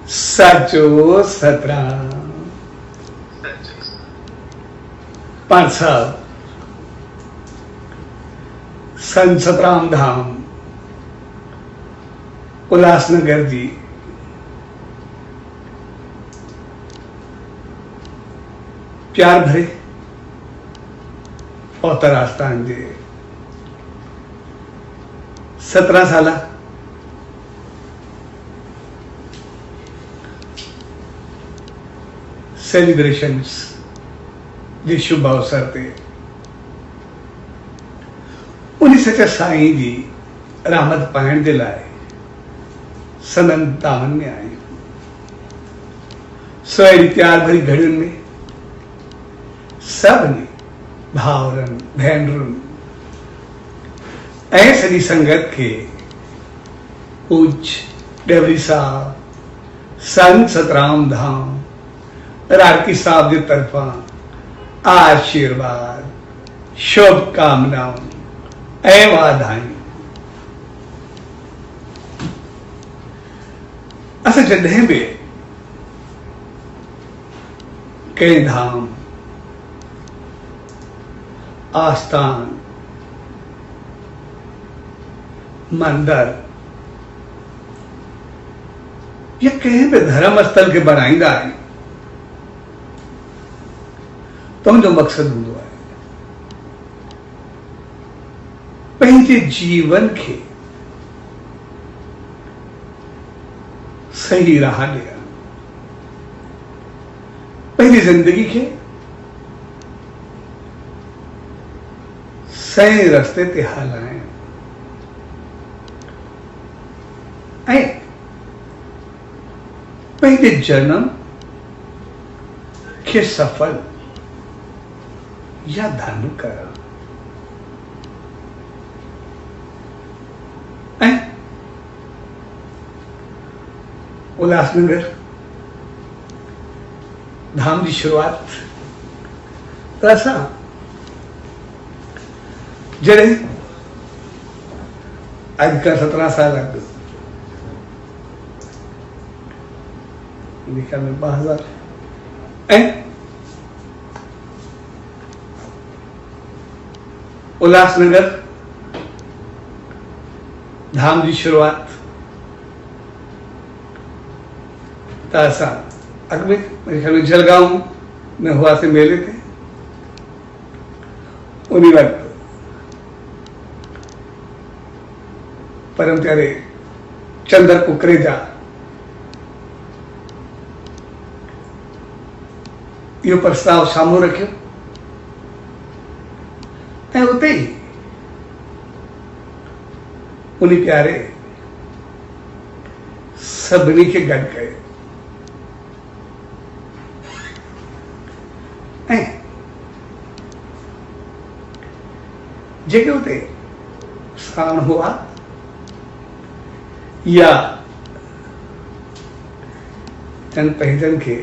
साचो सतराम पांच साहब संत सतराम धाम उल्लासनगर जी प्यार भरे औतर आस्थान जे 17 साल सेलिब्रेशन्स जे शुभ अवसर ते उन्हीं सच्चा साईं जी रहमत पाइण जे लाइ सनन दामन में आए सो प्यार भरी घड़ियुनि में सभिनी भाउरनि भेनरुनि ऐं सॼी संगत खे पूज्य डेवरी साहब संत सतराम धाम रारकी साहब की तरफा आशीर्वाद शुभकामनाओं ऐं वाधायूं। असां जॾहिं बि कंहिं धाम आस्थान मंदिर या कंहिं बि धर्म स्थल खे बनाईंदा आहियूं तो उनजो मक़सदु हूंदो आहे पंहिंजे जीवन खे सही राह ॾियणु, पंहिंजी ज़िंदगी खे सही रस्ते ते हलाइणु ऐं पंहिंजे जन्म खे सफल या धन करणु ऐं उल्लासनगर धाम जी शुरुआत त असां जॾहिं अॼु खां 17 साल अॻु लिखा में 2000 ऐं उल्लासनगर धाम जी शुरुआत त असां अॻु में मेरे ख्याल में जलगांव में हुआ से मेले थे उन्हीं वक्त परम प्यारे चंदर कुकरेजा यो प्रस्ताव साम्हूं रखियो ऐं उते ही उन्हीं प्यारे सभिनी खे गॾु कयो ऐं जेके उते साण हुआ या चंद पंहिंजनि खे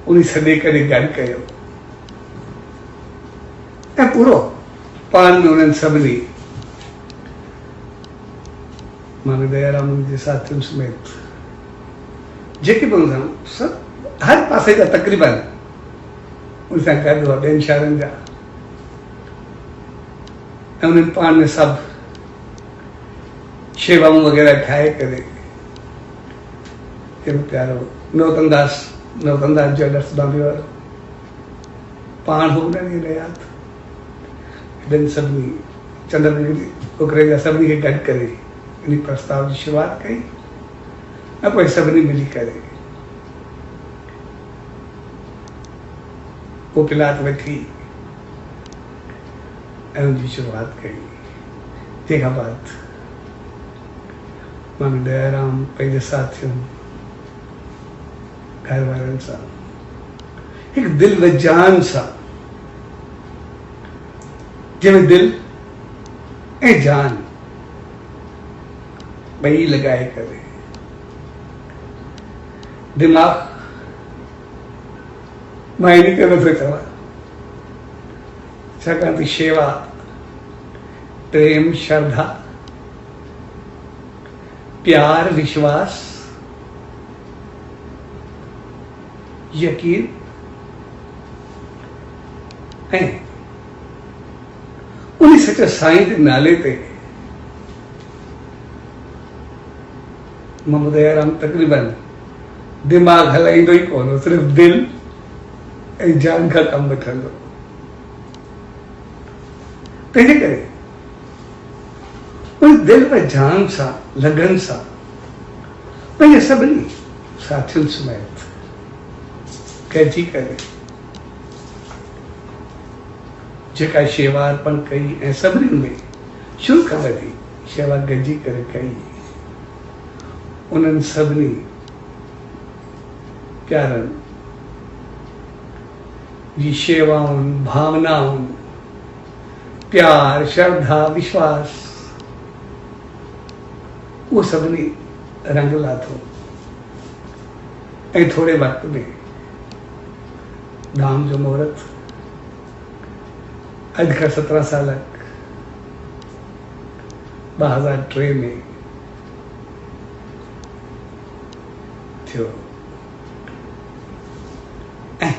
उन्हीं सॾे करे गॾु कयो ऐं पूरो पाण में उन्हनि सभिनी माने दयाराम जे साथियुनि समेत जेके बि हूंदा सभु हर पासे जा तक़रीबन उन सां गॾु हुआ ॿियनि शहरनि जा ऐं उन्हनि पाण में सभु शेवाऊं वग़ैरह ठाहे करे केॾो प्यारो नौतनदास ज्वेलर्स बॉम्बे वारो पाण हो उन्हनि खे याद ॿियनि सभिनी चंद्र कुकरेजा सभिनी खे गॾु करे इन प्रस्ताव की शुरुआत कई ऐं पोइ सभिनी मिली करे कोपिलात वठी ऐं उनजी शुरुआत कई। तंहिंखां बाद मां दयाराम पंहिंजे साथियुनि घर वारनि सां हिकु दिलि व जान सां जंहिंमें दिलि ऐं जान ॿई लॻाए करे दिमाग़ मां इन करे नथो चवां छाकाणि त शेवा प्रेम, श्रद्धा, प्यार, विश्वास, यकीन है। उन्हीं सच्चे साईं के नाले पे मोहम्मद दयाराम तकरीबन दिमाग हलाईंदो ही कोन, सिर्फ दिल ऐं जान का कम वठंदो। तंहिंजे करे उन दिल में जान सां, लगन सां पंहिंजे सभिनी साथियुनि समेत गॾिजी करे जेका शेवा अर्पण कई ऐं सभिनी में शुरू खां वठी शेवा गॾिजी करे कई, उन्हनि सभिनी प्यारनि जी शेवाउनि, भावनाउनि, प्यार, श्रद्धा, विश्वास, वो सभिनी रंग लाथो ऐं थोड़े वक्त में धाम जो मुहूर्त अॼु खां 17 साल 2003 में थियो। ऐं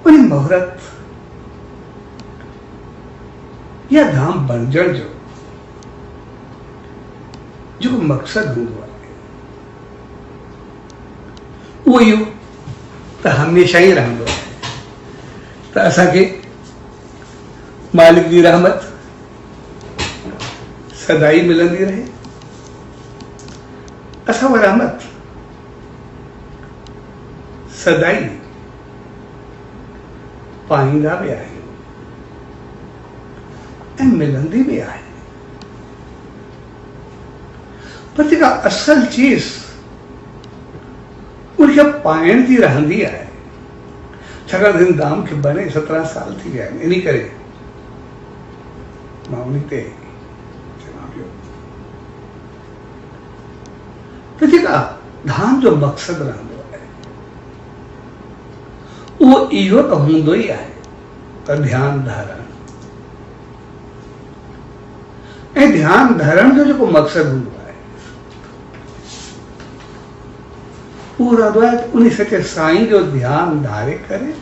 उन मुहूर्त या धाम बणजण जो जो मकसद हूंदो आहे उहो इहो त हमेशा ही रहंदो आहे त असांखे मालिक जी रहमत सदाई मिलंदी रहे। असां उहा रहमत सदाई पाईंदा भी आहियूं ऐं मिलंदी भी आहे। पर जेका असल चीज उनखे पाइण जी रहंदी आहे, छाकाणि हिन धाम खे बने 17 साल थी विया आहिनि। इन करे मां उन ते चवां पियो त जेका धाम जो मक़सदु रहंदो आहे उहो इहो त हूंदो ई आहे त ध्यानु धारण, ऐं ध्यानु धारण जो जेको मक़सदु हूंदो आहे उहो रहंदो आहे उन सच्चे साईं जो ध्यानु धारे करे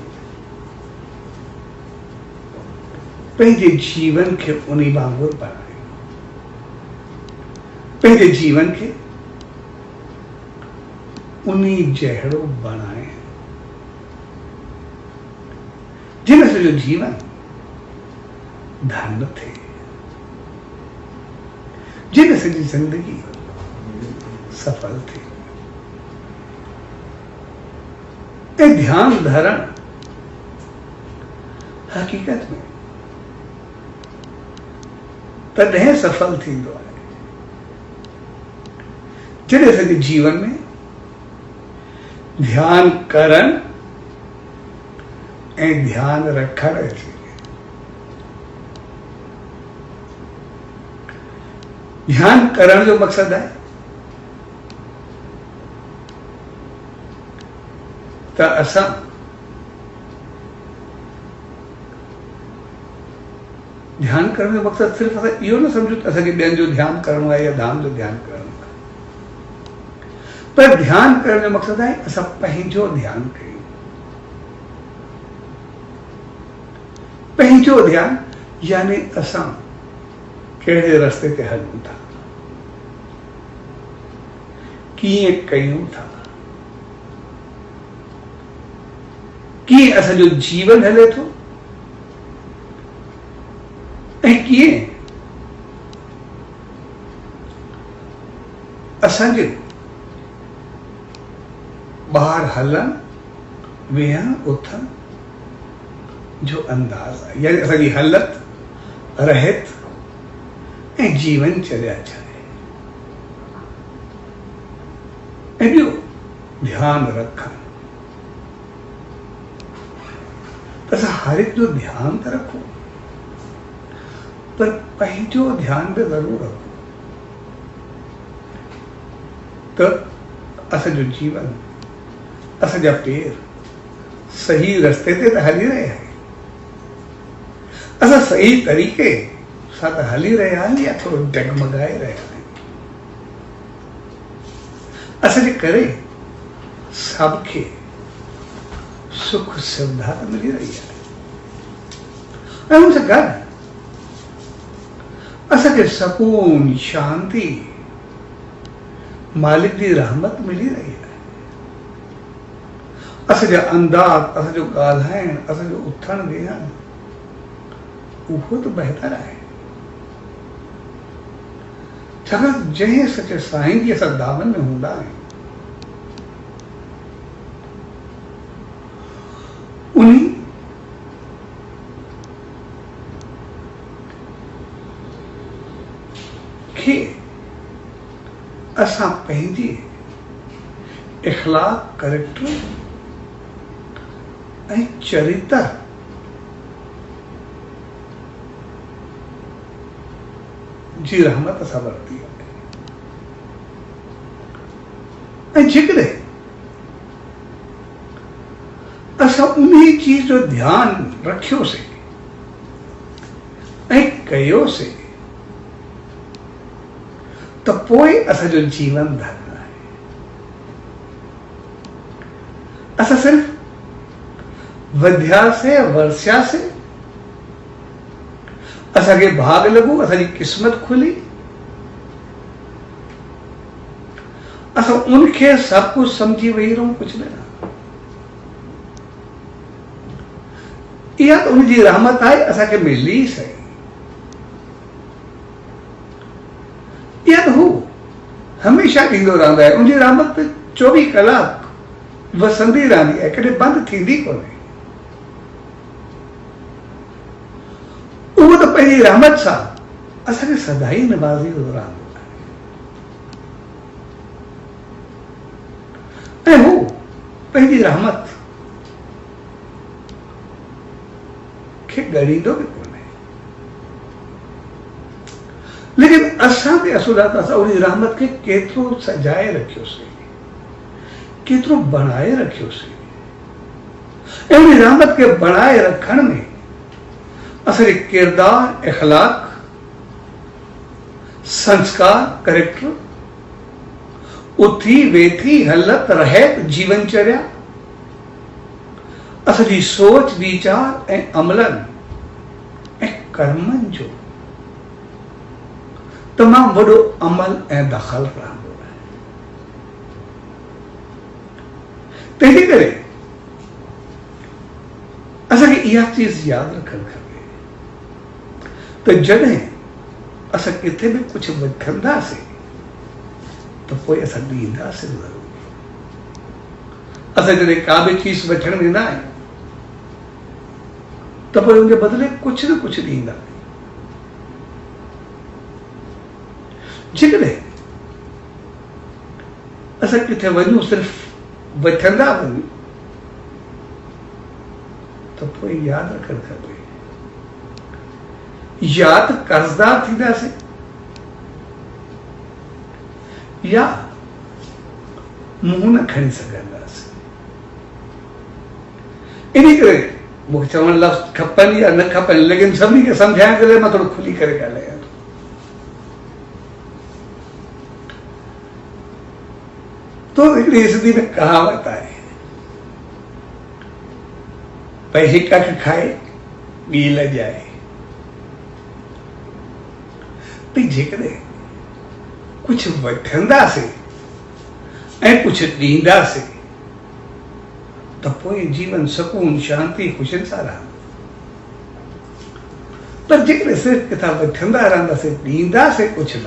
पंहिंजे जीवन खे उन वांगुरु बणाए, पंहिंजे जीवन खे उन जहिड़ो बणाए जिन से जो जीवन धन्य थे, जिन से जी जिंदगी सफल थी। ध्यान धारण हकीकत में तॾहिं सफल थींदो आहे जॾहिं असांजे जीवन में ध्यान करण ऐं ध्यान रखण अचे। ध्यान करण जो मक़सदु आहे त असां ध्यान करण जो मक़सदु सिर्फ़ु असां इहो न सम्झूं त असांखे ॿियनि जो ध्यानु करणो आहे या धाम जो ध्यानु करणो आहे, पर ध्यानु करण जो मक़सदु आहे असां पंहिंजो ध्यानु कयूं। पंहिंजो ध्यानु यानी असां कहिड़े रस्ते ते हलूं था, कीअं कयूं था, कीअं असांजो जीवन हले थो ऐं कीअं असांजे ॿाहिरि हलण वेहण उथण जो अंदाज़ आहे, यानी असांजी हालत रहत ऐं जीवन चर्या छा आहे। ऐं ॿियो ध्यानु रखणु, त असां हर हिकु जो ध्यानु त रखूं पर पंहिंजो ध्यानु बि ज़रूरु रखूं त असांजो जीवन, असांजा पेर सही रस्ते ते त हली रहिया आहिनि, असां सही तरीक़े सां त हली रहिया आहियूं या थोरो डगमगाए रहिया आहियूं? असांजे करे सभखे सुख सुविधा त मिली रही आहे, ऐं हुन सां गॾु असांखे सकून शांती मालिक जी रहमत मिली रही आहे। असांजा अंदाज़, असांजो ॻाल्हाइण, असांजो उथण वेहण उहो त बहितर आहे। छाकाणि जंहिं सचे साईं जी असां दामन में हूंदा आहियूं, उन्हीं खे असां पंहिंजे इख़लाक़, कैरेक्टर ऐं चरित्र जी रहमत सां वरती आहे। ऐं जेकॾहिं असां उन्ही चीज जो ध्यानु रखियोसीं ऐं कयोसीं त पोइ असांजो जीवन धन्य आहे। असां सिर्फ़ वधियासीं, वरसियासीं, असांखे भाग लॻो, असांजी क़िस्मत खुली, असां उनखे सभु कुझु सम्झी वेही रहूं, कुझु न। इहा त उनजी रहमत आहे, असांखे मिली सही। इहा त हू हमेशह ॾींदो रहंदो आहे। उनजी रहमत 24 कलाक वसंदी रहंदी आहे, कॾहिं बंदि थींदी कोन्हे। उहो त पंहिंजी रहमत सां असांखे सदाई निवाज़ींदो रहंदो आहे, ऐं हू पंहिंजी रहमत खे ॻणींदो बि कोन्हे। लेकिन असां ते असुल आहे त असां उन रहमत खे केतिरो सजाए रखियोसीं, केतिरो बणाए रखियोसीं। ऐं उन रहमत खे बणाए रखण में असांजे किरदार, इख़लाक़, संस्कार, कैरेक्टर, उथी वेठी हलत रहत जीवनचर्या, असांजी सोच वीचार ऐं अमलनि ऐं कर्मनि जो तमामु वॾो अमल ऐं दख़ल रहंदो आहे। तंहिंजे करे असांखे इहा चीज़ यादि रखणु खपे त जॾहिं असां किथे बि कुझु वठंदासीं त पोइ असां ॾींदासीं ज़रूरु। असां जॾहिं का बि चीज़ वठण वेंदा आहियूं त पोइ उनजे बदिले कुझु न कुझु ॾींदा। जेकॾहिं असां किथे वञूं सिर्फ़ु वठंदा वञूं त पोइ यादि रखणु खपे, या त कर्ज़दार थींदासीं या मुंहुं न खणी सघंदासीं। इन करे मूंखे चवण लफ़्ज़ खपनि या न खपनि, लेकिन सभिनी खे सम्झाइण जे लाइ मां थोरो खुली करे ॻाल्हायां थो। तो हिकिड़ी सिंधी में कहावत आहे, भई हिक अखि खाए ॿी लॼाए। भई जेकॾहिं कुझु वठंदासीं ऐं कुझु ॾींदासीं त पोइ जीवन सुकून, शांती, ख़ुशियुनि सां रहंदो। पर जेकॾहिं सिर्फ़ु किथां वठंदा रहंदासीं, ॾींदासीं कुझु न,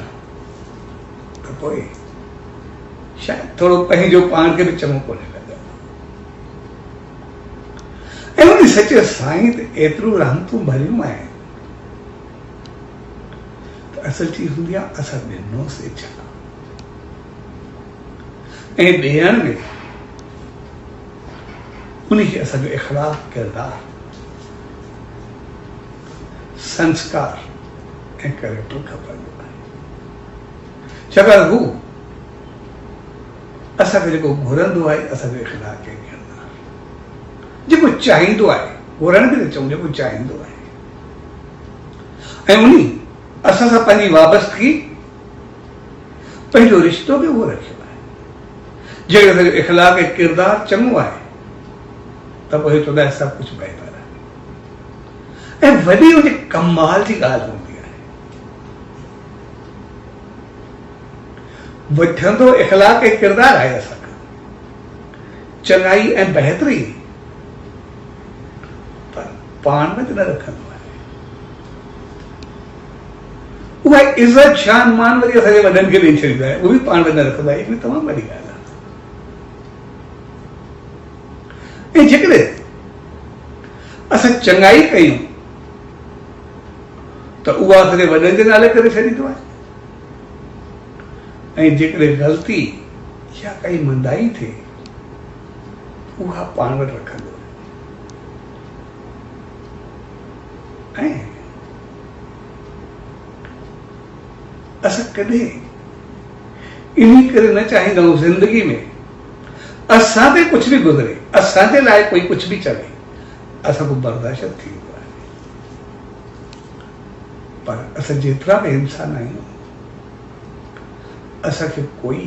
त पोइ शायदि थोरो पंहिंजो पाण खे बि चङो कोन्हे लॻंदो। ऐं उन सचे साईं त एतिरो रहमतूं भरियूं आहिनि त असल चीज़ हूंदी आहे असां ॾिनोसीं छा, ऐं ॾियण में उनखे असांजो इख़लाक़, किरदार, संस्कार ऐं कैरेक्टर खपंदो आहे। छाकाणि हू असांखे जेको घुरंदो आहे असांजो इख़लाक़ ऐं किरदार, जेको चाहींदो आहे, घुरण बि न चऊं, जेको चाहींदो आहे ऐं उन्हीं असां सां पंहिंजी वाबस्तगी पंहिंजो रिश्तो बि उहो रखियो आहे। जेकर असांजो इख़लाक़ ऐं किरदारु चङो आहे त पोइ चवंदा आहिनि सभु कुझु बहितर आहे। ऐं वॾी हुनजी कमाल जी ॻाल्हि हूंदी आहे, वठंदो इख़लाक़ ऐं किरदारु आहे असांखां, चङाई ऐं बहितरी, पर पाण में त न रखंदो आहे। उहा इज़त शान मान वरी असांजे वॾनि खे ॾेई छॾींदो आहे, उहो बि पाण में न रखंदो आहे। इहा तमामु वॾी ॻाल्हि आहे। ऐं जेकॾहिं असां चङाई कयूं त उहा असांजे वॾनि जे नाले करे छॾींदो आहे, ऐं जेकॾहिं ग़लती या काई मंदाई थिए उहा पाण वटि रखंदो आहे। ऐं असां कॾहिं इन करे न चाहींदा आहियूं ज़िंदगी में असां ते कुझु बि गुज़रे, असांजे लाइ कोई कुझु बि चवे, असांखो बर्दाश्त थींदो आहे। पर असां जेतिरा बि इंसान आहियूं, असांखे कोई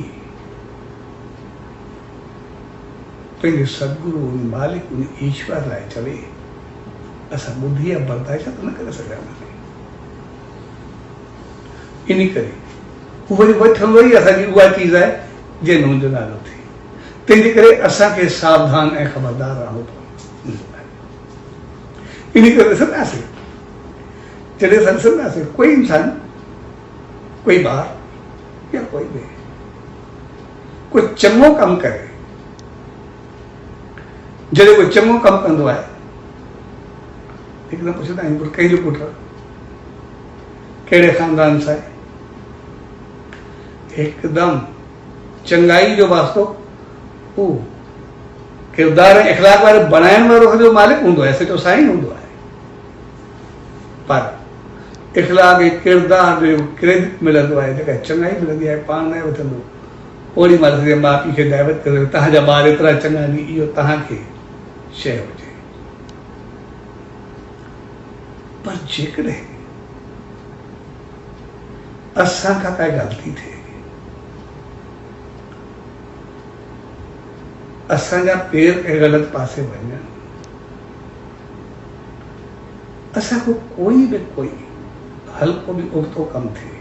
पंहिंजे सदगुरु मालिक उन ईश्वर लाइ चवे, असां ॿुधी या बर्दाश्त न करे सघंदासीं। इन करे हू वरी वठंदो ई असांजी उहा चीज़ आहे जंहिं हुनजो नालो थिए। तंहिंजे करे असांखे सावधान ऐं ख़बरदार रहणो पवंदो आहे। इन करे ॾिसंदासीं, जॾहिं असां ॾिसंदासीं कोई इंसान, कोई ॿार या कोई बि कोई चङो कमु करे, जॾहिं कोई चङो कमु कंदो आहे, हिकदमि पुछंदा आहियूं कंहिंजो पुटु, कहिड़े ख़ानदान सां आहे, हिकदमि चङाई जो वास्तो हू किरदार ऐं इख़लाक़ वारे बणाइण वारो सॼो मालिक हूंदो आहे, सॼो साईं हूंदो आहे। पर इख़लाक़ ऐं किरदार जो क्रेडिट मिलंदो आहे, जेका चङाई मिलंदी आहे, पाण न वठंदो। ओड़ी महिल सॼे माउ पीउ खे दावत करे, तव्हांजा ॿार एतिरा चङा आहिनि, इहो तव्हांखे शइ हुजे। पर जेकॾहिं असां खां काई ग़लती थिए, असांजा पेर कंहिं ग़लति पासे वञनि, असांखो कोई बि कोई हल्को बि उबतो कमु थिए,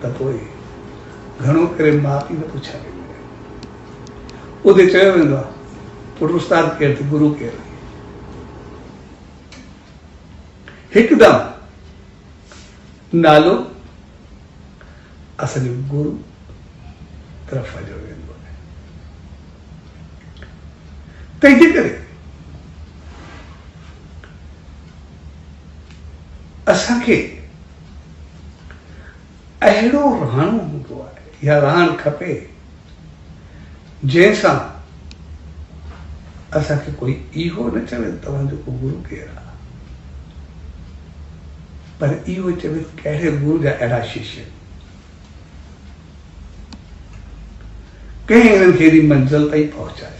त पोइ घणो करे माउ पीउ न पुछा वेंदो आहे। उते चयो वेंदो आहे, पुटु उस्ताद केरु थी, गुरू केरु। हिकदमि नालो असांजो गुरू तरफ़ वजो वेंदो आहे। तंहिंजे करे असांखे अहिड़ो रहणो हूंदो आहे या रहणु खपे जंहिंसां असांखे कोई इहो न चवे तव्हांजो को गुरू केरु आहे, पर इहो चवे कहिड़े गुरू जा अहिड़ा शिष्य, कंहिं इन्हनि खे अहिड़ी मंज़िल ताईं पहुचाए,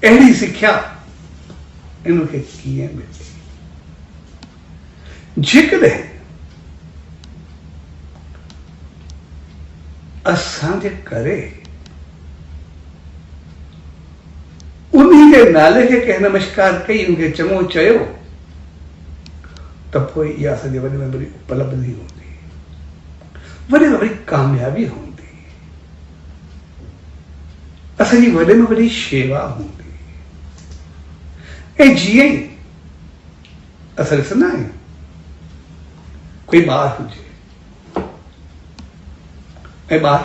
अहिड़ी सिख्या इन्हनि खे कीअं मिले। जेकॾहिं असांजे करे उन्ही जे नाले खे कंहिं नमस्कार कई, उनखे चङो चयो, त पोइ इहा असांजे वॾे में वॾी उपलब्धि हूंदी, वॾे में वॾी कामयाबी हूंदी, असांजी वॾे में वॾी शेवा हूंदी। ऐं जीअं ई असां ॾिसंदा आहियूं कोई ॿार हुजे, ऐं ॿार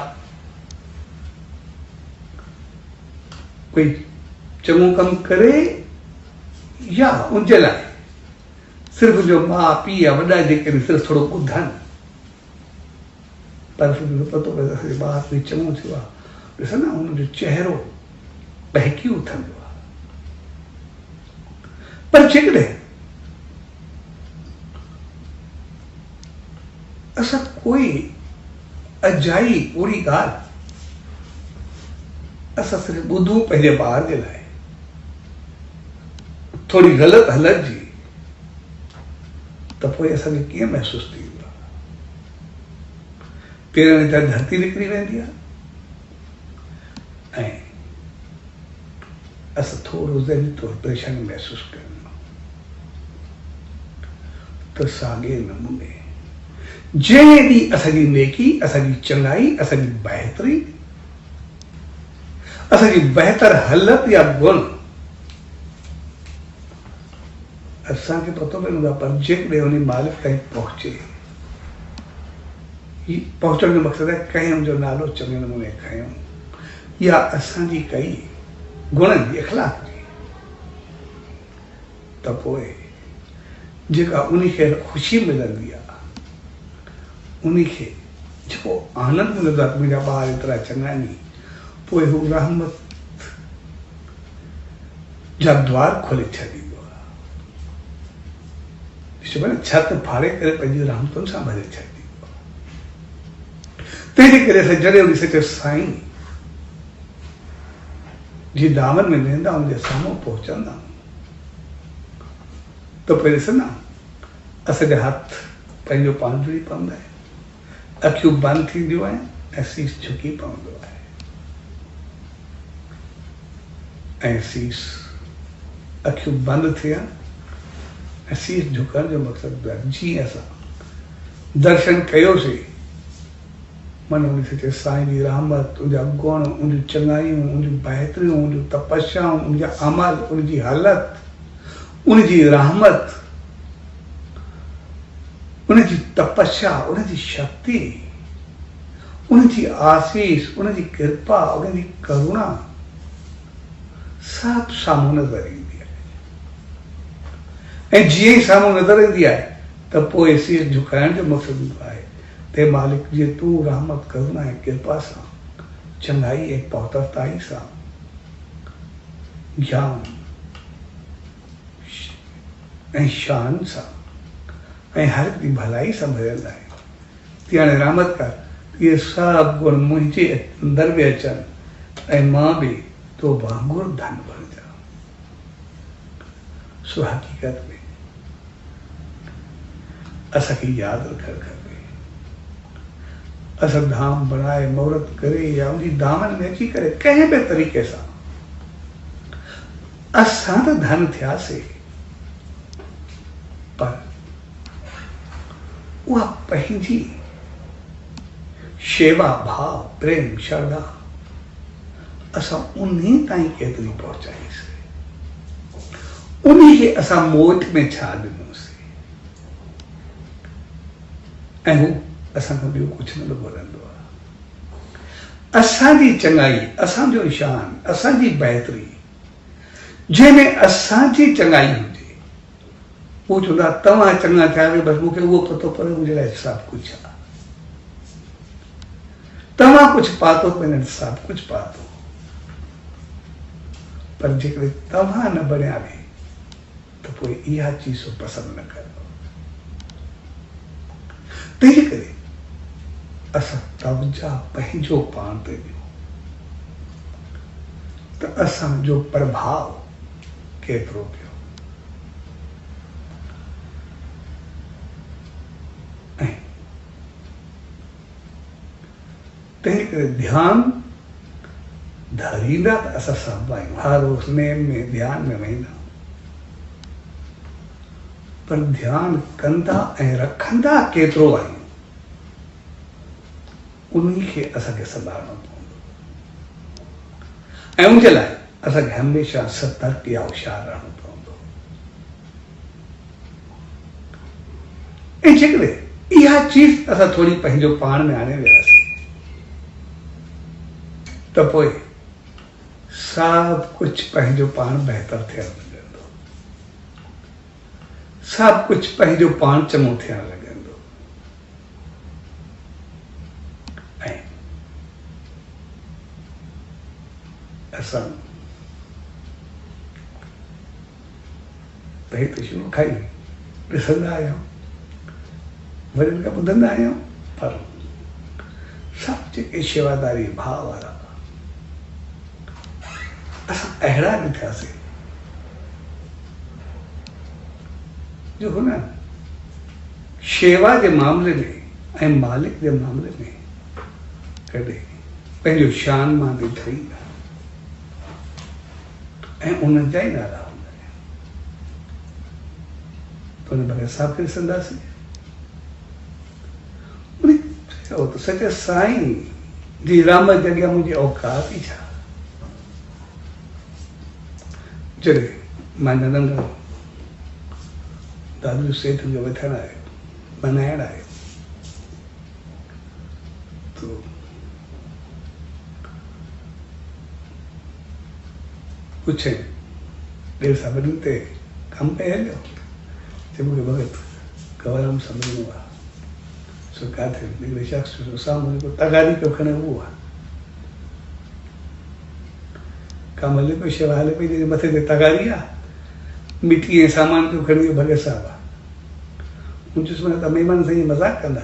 कोई चङो कमु करे या उनजे लाइ सिर्फ़ जो माउ पीउ या वॾा जेके सिर्फ़ु थोरो ॿुधनि, पर पतो पए असांजे ॿार बि चङो थियो आहे, ॾिसंदा हुनजो चहिरो बहकी उथंदो आहे। पर जेकॾहिं असां कोई अजाई पूरी ॻाल्हि असां सिर्फ़ु ॿुधूं पंहिंजे ॿार जे लाइ, थोरी ग़लति हलत जी त पोइ असांखे कीअं महसूस थींदो आहे? पेरनि तां धरती निकिरी वेंदी आहे ऐं असां थोरो ज़हनी तौरु परेशानी महसूस कयूं। त साॻे नमूने जंहिं ॾींहुं असांजी नेकी, असांजी चङाई, असांजी बहितरी, असांजी बहितर हालत या गुण असांखे पतो पवंदो आहे, पर जेकॾहिं उन मालिक ताईं पहुचे, पहुचण जो मक़सदु आहे कंहिं हुनजो नालो चङे नमूने खयूं या असांजी कई गुणनि जी, अखलाक जी, त पोइ जेका उन खे ख़ुशी मिलंदी आहे, उन खे जेको आनंद मिलंदो आहे, मुंहिंजा ॿार एतिरा चङा आहिनि, पोइ हू रहमत जा द्वार खोले छॾींदो आहे। छत फाड़े करे पंहिंजी रहमतुनि सां भरे छॾींदो आहे। तंहिंजे करे असां जॾहिं उन सचे साईं जी दामन में वेंदा, उनजे साम्हूं पहुचंदा, त पोइ ॾिसंदा असांजा हथ पंहिंजो पाण जुड़ी पवंदा आहिनि, अखियूं बंदि थींदियूं आहिनि ऐं सीस झुकी पवंदो आहे। ऐं सीस अखियूं बंदि थियनि ऐं सीस झुकण जो मक़सदु आहे जीअं असां दर्शन कयोसीं, मन उन सचे साईं जी रहमत, उनजा गुण, उनजूं चङाइयूं, उनजूं बहितरियूं, उनजूं तपस्याऊं, उनजा अमल, उनजी हालत, उनजी रहमत, उनजी तपस्या, उनजी शक्ति, उनजी आसीस, उनजी कृपा, उनजी करुणा सभु साम्हूं नज़र ईंदी आहे। ऐं जीअं ई साम्हूं नज़र ईंदी आहे त पोइ सीस झुकाइण जो मक़सदु आहे ते मालिक जी तूं रहमत, करुणा ऐं कृपा सां, चङाई ऐं पहुतरताई सां, ज्ञान ऐं शान सां ऐं हर हिकु जी भलाई सां भरियल आहे। ती हाणे रहमत कर, इहे सभु गुण मुंहिंजे अंदर बि अचनि ऐं मां बि तो वांगुरु धन बणिजा। सो हक़ीक़त में असांखे यादि रखणु खपे, असां धाम बनाए महूरत करे या उनजी दामन में अची करे कंहिं बि तरीक़े सां असां त धन थियासीं, पर उहा पंहिंजी शेवा भाव, प्रेम, श्रद्धा असां उन्हीं ताईं केतिरी पहुचाईसीं, उन्हीं खे असां मोट में छा ॾिनोसीं, ऐं हू असांखां ॿियो कुझु न घुरंदो आहे। असांजी चङाई, असांजो शान, असांजी बहितरी, जंहिंमें असांजी चङाई हुजे, उहो चवंदा तव्हां चङा थिया, बसि मूंखे उहो पतो पए, मुंहिंजे लाइ सभु कुझु आहे। तव्हां कुझु पातो, पंहिंजे सभु कुझु पातो, पर जेकॾहिं तव्हां न बणिया बि त पोइ इहा चीज़ पसंदि न कयो। तंहिंजे करे असां तवजा पंहिंजो पाण ते ॾियो त असांजो प्रभाव केतिरो पियो। ऐं तंहिं करे ध्यानु धारींदा त असां सभु आहियूं, हर रोज़ नेम में ध्यान में वेंदा, पर ध्यानु कंदा ऐं रखंदा केतिरो आहियूं, उन्हीं खे असांखे संभालणो पवंदो। ऐं उनजे लाइ असांखे हमेशह सतर्क या होशियार रहणो पवंदो। ऐं जेकॾहिं इहा चीज़ असां थोरी पंहिंजो पाण में आणे वियासीं त पोइ सभु कुझु पंहिंजो पाण बहितर थियण लॻंदो, सभु कुझु पंहिंजो पाण चङो थियण लॻंदो। ऐं असां भई त शुरू खां ई ॾिसंदा आहियूं, वॾनि खां ॿुधंदा आहियूं, पर सभु जेके शेवादारी भाव वारा असां अहिड़ा बि थियासीं जो हुन शेवा के मामले में ऐं मालिक के मामले में कॾहिं पंहिंजो शान मान नहीं ठहींदा ऐं उन्हनि जा ई नाला हूंदा आहिनि। त उन भॻत साहिब खे ॾिसंदासीं, चओ त सचे साईं जी रहमत जे अॻियां मुंहिंजी औकात ई छा। जॾहिं मां नंढो दादू सेठ जो वठणु आयो, मनाइण आयो, तो पुछे ॾेर सां ते कमु पे हलियो, चए मूंखे भॻत गवरम सम्झणो आहे, सो किथे हिकिड़े शख़्स जो साम्हूं जेको तगारी पियो खणे उहो आहे, कमु हले पियो, शेवा हले पई, जंहिंजे मथे ते तगारी आहे, मिटी ऐं सामान पियो खणी भॻत साहिबु आहे। मूं चयुसि मां त महिमान साईं मज़ाक कंदा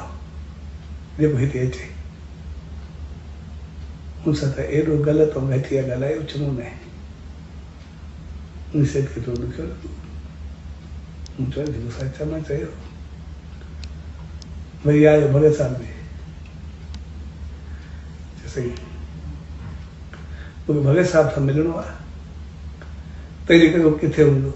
जेको हिते अचे, हुन सां त एॾो ग़लति ऐं घटिया ॻाल्हायो चङो न आहे। उन सेठ खे थोरो ॾुखियो लॻो, मूं चयो जेको सच मां चयो। वरी आयो भॻत साहिब में, सही मूंखे भॻत साहिब सां मिलणो आहे, तंहिंजे करे उहो किथे हूंदो।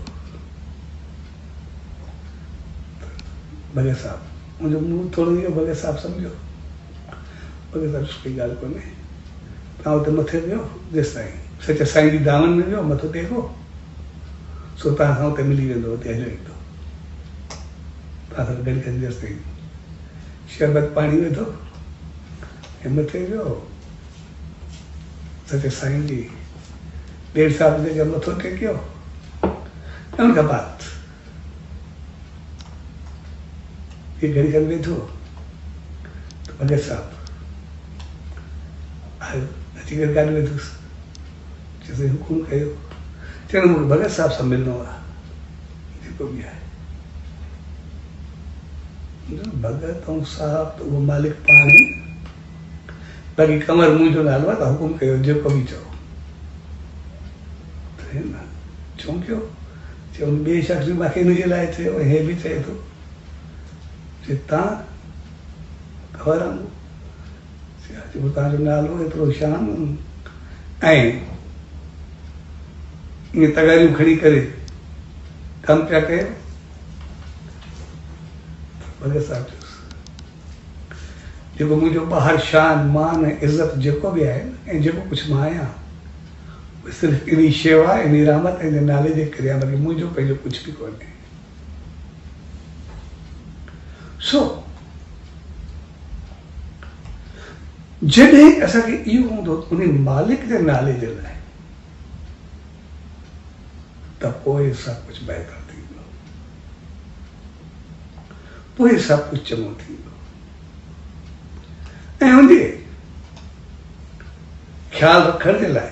भॻत साहिब मुंहिंजो मुंहुं थोरो इहो भॻत साहिब सम्झो, भॻत साहिब कोई ॻाल्हि कोन्हे, तव्हां हुते मथे वियो, जेसि ताईं सच साईं जी दामन में वियो, मथो टेको, सो तव्हां सां हुते मिली वेंदो, हुते हलियो ईंदो, तव्हां सां गॾु कंदी जेसि ताईं शरबत पाणी विधो ऐं मथे वियो, सच साईं जी ॾेढ साल जे मथो टेकियो, ऐं उनखां बाद ये घड़ी खन वेठो त भॻत साहिब आयो, अची करे गाॾी वेठुसि, चयोसि हुकुम कयो, चयो मूंखे भॻत साहिब सां मिलणो आहे, जेको बि आहे। भॻत ऐं साहिब त उहो मालिक पाण ई, बाक़ी कमर मुंहिंजो नालो आहे त हुकुम कयो, जेको बि चओ। चौंकियो, चयो ॿिए शख़्स बि मूंखे हिनजे लाइ चयो, हे बि चए थो, चए तव्हां ख़बर आहे जेको तव्हांजो नालो एतिरो शान ऐं ईअं तगारियूं खणी करे कमु पिया कयो। भॻत साहिब जेको मुंहिंजो ॿाहिरि शान मान ऐं इज़त जेको बि आहे ऐं जेको कुझु मां आहियां, सिर्फ़ु इन शेवा, इन रहमत ऐं नाले जे करे आहे, बाक़ी मुंहिंजो पंहिंजो कुझु बि कोन्हे। सो जॾहिं असांखे इहो हूंदो उन मालिक जे नाले जे लाइ, त पोइ सभु कुझु बहितर थींदो, पोइ सभु कुझु चङो थींदो। ऐं हुनजे ख़्यालु रखण जे लाइ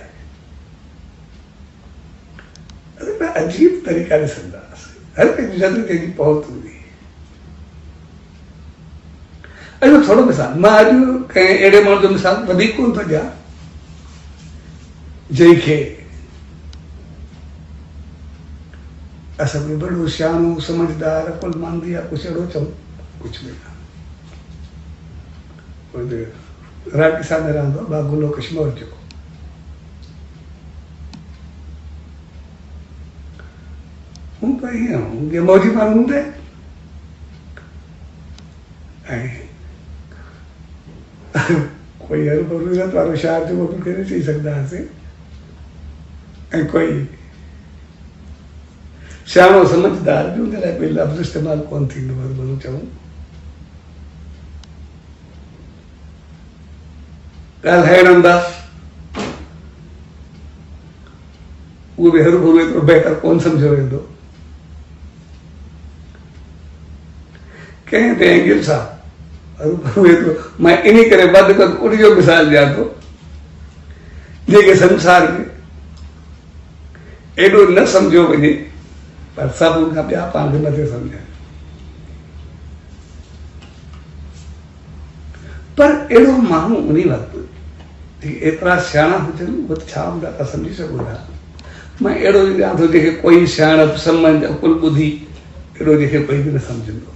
अजीब तरीक़ा ॾिसंदासीं, हर कंहिंजी ज़रूरत जी पहुत हूंदी। अॼु थोरो मिसाल, मां अॼु कंहिं अहिड़े माण्हू जो मिसाल वधीक कोन थो ॾियां जंहिंखे असां बि वॾो सियाणो समझदार अकुलमंद या कुझु अहिड़ो चऊं, कुझु बि न। राकी साहिब में रहंदो आहे बागुलो कश्मीर जो, हूं त ईअं मौजी माण्हू हूंदा ऐं कोई हरूभरू वारो शहर जो बि करे चई सघंदा हुआसीं, ऐं कोई सियाणो समझदार बि हुन लाइ कोई लफ़्ज़ इस्तेमालु कोन थींदो, हरूभरू चऊं। ॻाल्हाइण अंदाज़ उहो बि हरूभरू एतिरो बहितर कोन सम्झो वेंदो। कंहिं ते एंगल सां हरूभरू एतिरो, मां इन करे वधि उनजो मिसाल ॾियां थो जेके संसार में एॾो न सम्झो वञे, पर सभु उनखां ॿिया पाण खे नथे सम्झनि। पर अहिड़ो माण्हू उन वक़्तु जेके एतिरा सियाणा हुजनि, उहे छा हूंदा था सम्झी सघो था। मां अहिड़ो ॾियां थो जेके कोई सियाणप सम्झ अकुल ॿुधी अहिड़ो जेके कोई बि न सम्झंदो।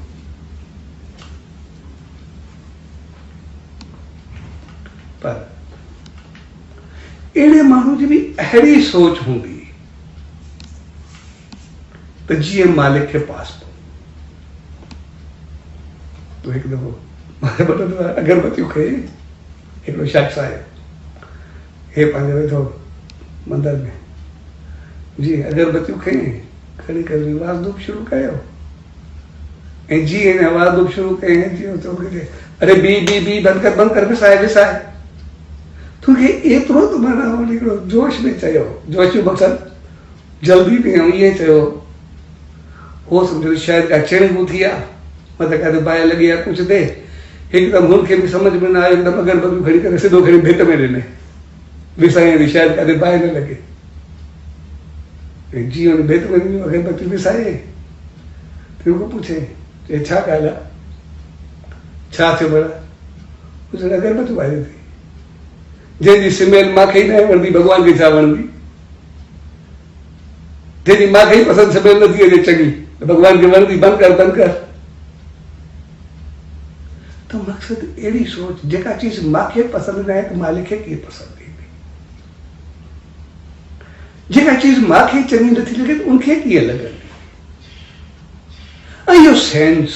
अहिड़े माण्हू जी बि अहिड़ी सोच हूंदी त जीअं मालिक खे पास तो हिकु दफ़ो अगरबत्तियूं खई हिकिड़ो शख़्स आयो, हे पंहिंजो वेठो मंदर में जी अगरबत्तियूं खई खणी करे आवाज़ धूप शुरू कयो ऐं जीअं हिन आवाज़ धूप शुरू कई जीअं चए अरे बी बंदि कर विसाए तोखे एतिरो त माना हिकिड़ो जोश में चयो, जोश जो मक़सदु जल्दी कयूं ईअं चयो, हो सम्झो शायदि का चिणगू थी आहे मतिलबु काथे बाहि लॻी आहे कुझु थिए, हिकदमि हुनखे बि सम्झ में न आयो, हिकदमि अगरबत्तियूं खणी करे सिधो खणी भित में ॾिने विसाए थी शायदि काथे बाहि न लॻे। ऐं जीअं हुन भित में ॾिनियूं अगरबत्तियूं विसाए फिर को पूछे चए छा ॻाल्हि आहे, छा थियो भला? कुझु अगरबत्तियूं ॿारी थी जंहिंजी स्मेल मूंखे ई न वणंदी, भॻवान खे छा वणंदी? जंहिंजी मूंखे ई पसंदि स्मेल नथी अचे चङी त भॻवान खे वणंदी? बंदि कर। तो मक़सदु अहिड़ी सोच, जेका चीज़ मूंखे पसंदि न आहे त मालिक खे कीअं पसंदि ईंदी, जेका चीज़ मूंखे चङी नथी लॻे त उनखे कीअं लॻंदी। ऐं इहो सेंस,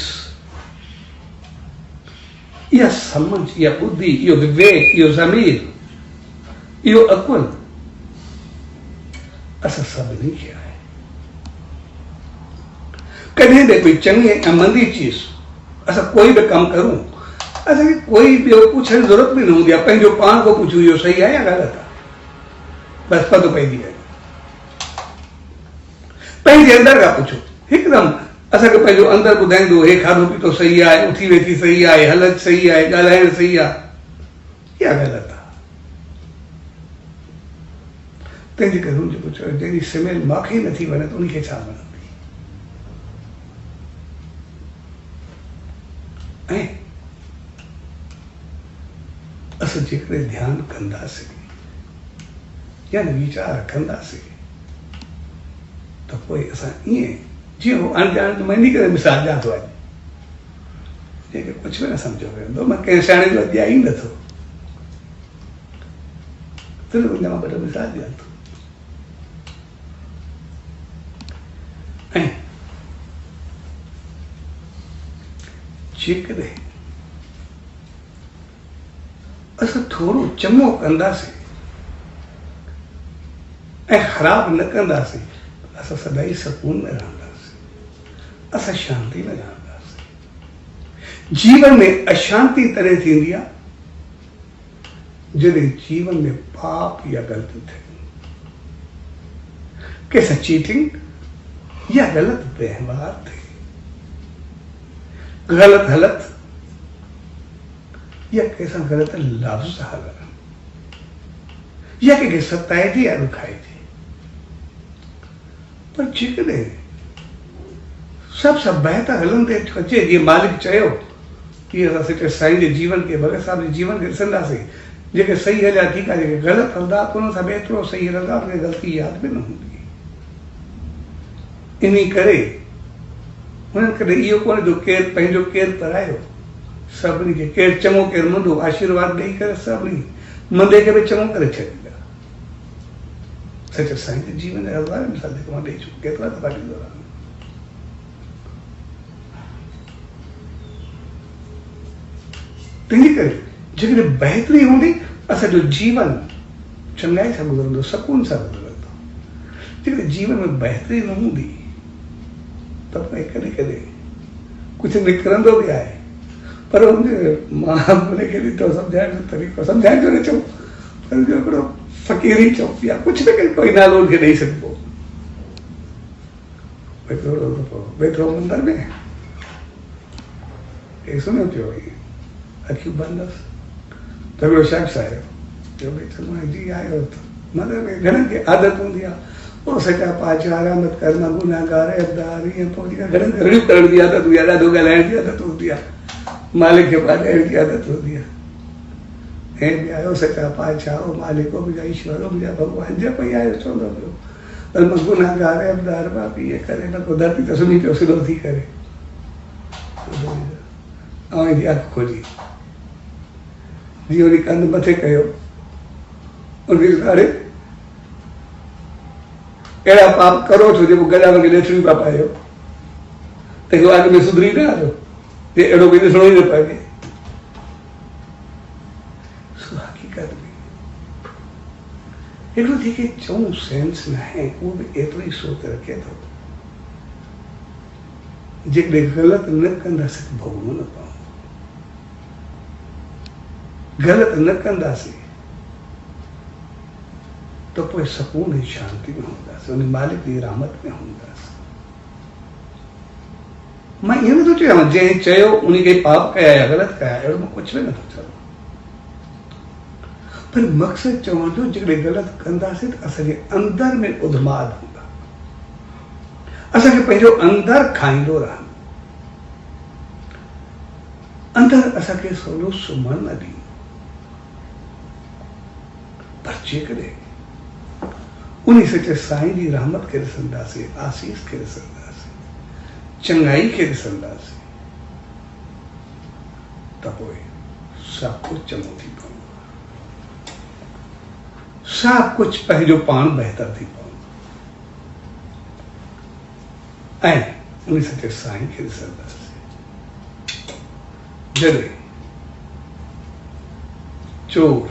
इहा सम्झ, इहा ॿुधी, इहो विवेक, इहो ज़मीर, इहो अकुल असां सभिनी खे आहे। कॾहिं बि कोई चङी ऐं मंदी चीज़ असां कोई बि कमु करूं असांखे कोई ॿियो पुछण जी ज़रूरत बि न हूंदी आहे, पंहिंजो पाण खां पुछूं इहो सही आहे या ग़लति आहे, बसि पतो पइजी वञे। पंहिंजे अंदर खां पुछो, हिकदमि असांखे पंहिंजो अंदर ॿुधाईंदो हे खाधो पीतो सही आहे, उथी वेठी सही आहे, हलत सही आहे, ॻाल्हाइण सही आहे या ग़लति आहे। तंहिंजे करे हुनजो पुछो जंहिंजी स्मेल मूंखे ई नथी वणे त उनखे छा वणंदी। ऐं असां जेकॾहिं ध्यानु कंदासीं यानी वीचार कंदासीं त पोइ असां ईअं जीअं हो अणॼाण मां इन करे मिसाल ॾियां थो अॼु, जंहिंखे कुझु बि न सम्झो वेंदो, मां कंहिं सियाणे जो अॼु ई नथो, सिर्फ़ु उन मां ॿ मिसाल ॾियां थो। ऐं जेकॾहिं असां थोरो चङो कंदासीं ऐं ख़राब न कंदासीं असां सदाई सुकून में रहंदासीं, असां शांति में रहंदासीं। जीवन में अशांति तॾहिं थींदी आहे जॾहिं जीवन में पाप या ग़लती थिए, कंहिंसां चीटिंग या ग़लति व्यवहार थिए, ग़लति हलत या कंहिंसां ग़लति लफ़्ज़ हलनि या कंहिंखे सताइजे या ॾुखाइजे। पर जेकॾहिं सभु बहितर हलंदे अचे जीअं मालिक चयो कि असां सचे साईं जे जीवन खे, भगत साहिब जे जीवन खे ॾिसंदासीं, जेके सही हलिया ठीकु आहे, जेके ग़लति हलंदा उन सां बि एतिरो सही हलंदा, उनखे ग़लती यादि बि न हूंदी। इन करे हुननि कॾहिं इहो कोन्हे जो केरु पंहिंजो केरु परायो, सभिनी खे केरु चङो केरु मंदो आशीर्वाद ॾेई करे सभिनी मंदे खे बि चङो करे छॾींदा। सच साईं जे जीवन जा हज़ार मिसाल जेके मां ॾेई चुको, केतिरा दफ़ा ॾींदो रहां। तंहिंजे करे जेकॾहिं बहितरी हूंदी असांजो जीवन चङाई सां गुज़रंदो, सुकून सां गुज़रंदो। जेकॾहिं जीवन में बहितरी न हूंदी त पोइ कॾहिं कॾहिं कुझु निकिरंदो बि आहे, पर मां हुनखे ॾिठो सम्झाइण जो तरीक़ो, सम्झाइण जो न चऊं पर हिकिड़ो फ़क़ीरी चऊं या कुझु न कोई नालो हुनखे ॾेई सघिबो। हिकिड़ो दफ़ो वेठो मंदर में, हे सुम्हियो पियो अखियूं बंदि हुअसि त हिकिड़ो शख़्स आयो, चयो भई चङो जी आयो त मंदर में घणनि खे आदत हूंदी आहे, पोइ सचा पाचा रहमत कर मां गुनाहगार अबदार ईअं पोइ घणनि घणियूं करण जी आदत हूंदी आहे, ॾाढो ॻाल्हाइण जी आदत हूंदी आहे, मालिक खे ॿाॾाइण जी आदत हूंदी आहे। ऐं बि आयो सचा पाचा ओ मालिक ओ मुंहिंजा ईश्वर ओ मुंहिंजा भॻवान जप ई आयो चवंदो पियो पर मां गुनाहगार अबदार पापी इहे करे न को धरती ते सुम्ही पियो सिधो थी करे ऐं अखि खोली जीअं वरी कंधु मथे कयो उनखे अरे अहिड़ा पाप करो छो जेको गॾा वगे ॾेठड़ी पिया पायो तंहिंखे अॻ में सुधरी न आयो जे अहिड़ो कोई ॾिसणो ई न पए। सो हक़ीक़त में हिकिड़ो जेके चऊं सेंस न आहे उहो बि एतिरो ई सोच रखे थो जेकॾहिं ग़लति न कंदासीं भोगूं न पऊं, ग़लति न कंदासीं तो पोइ सुकून ऐं शांति में हूंदासीं, उन मालिक जी रहमत में हूंदासीं। मां इहो नथो चवां जंहिं चयो उन खे पाप कया या ग़लति कया, अहिड़ो मां कुझु बि नथो चवां, पर मक़सदु चवण जो जेकॾहिं ग़लति कंदासीं त असांजे अंदर में उधमाद हूंदा, असांखे पंहिंजो अंदर खाईंदो रहंदो, अंदर असांखे सवलो सुम्हण न ॾींदो। पर जेकॾहिं उन सचे साईं जी रहमत खे ॾिसंदासीं, आसीस खे ॾिसंदासीं, चङाई खे ॾिसंदासीं त पोइ सभु कुझु चङो थी पवंदो, सभु कुझु पंहिंजो पाण बहितर थी पवंदो। ऐं उन सचे साईं खे ॾिसंदासीं जॾहिं चोर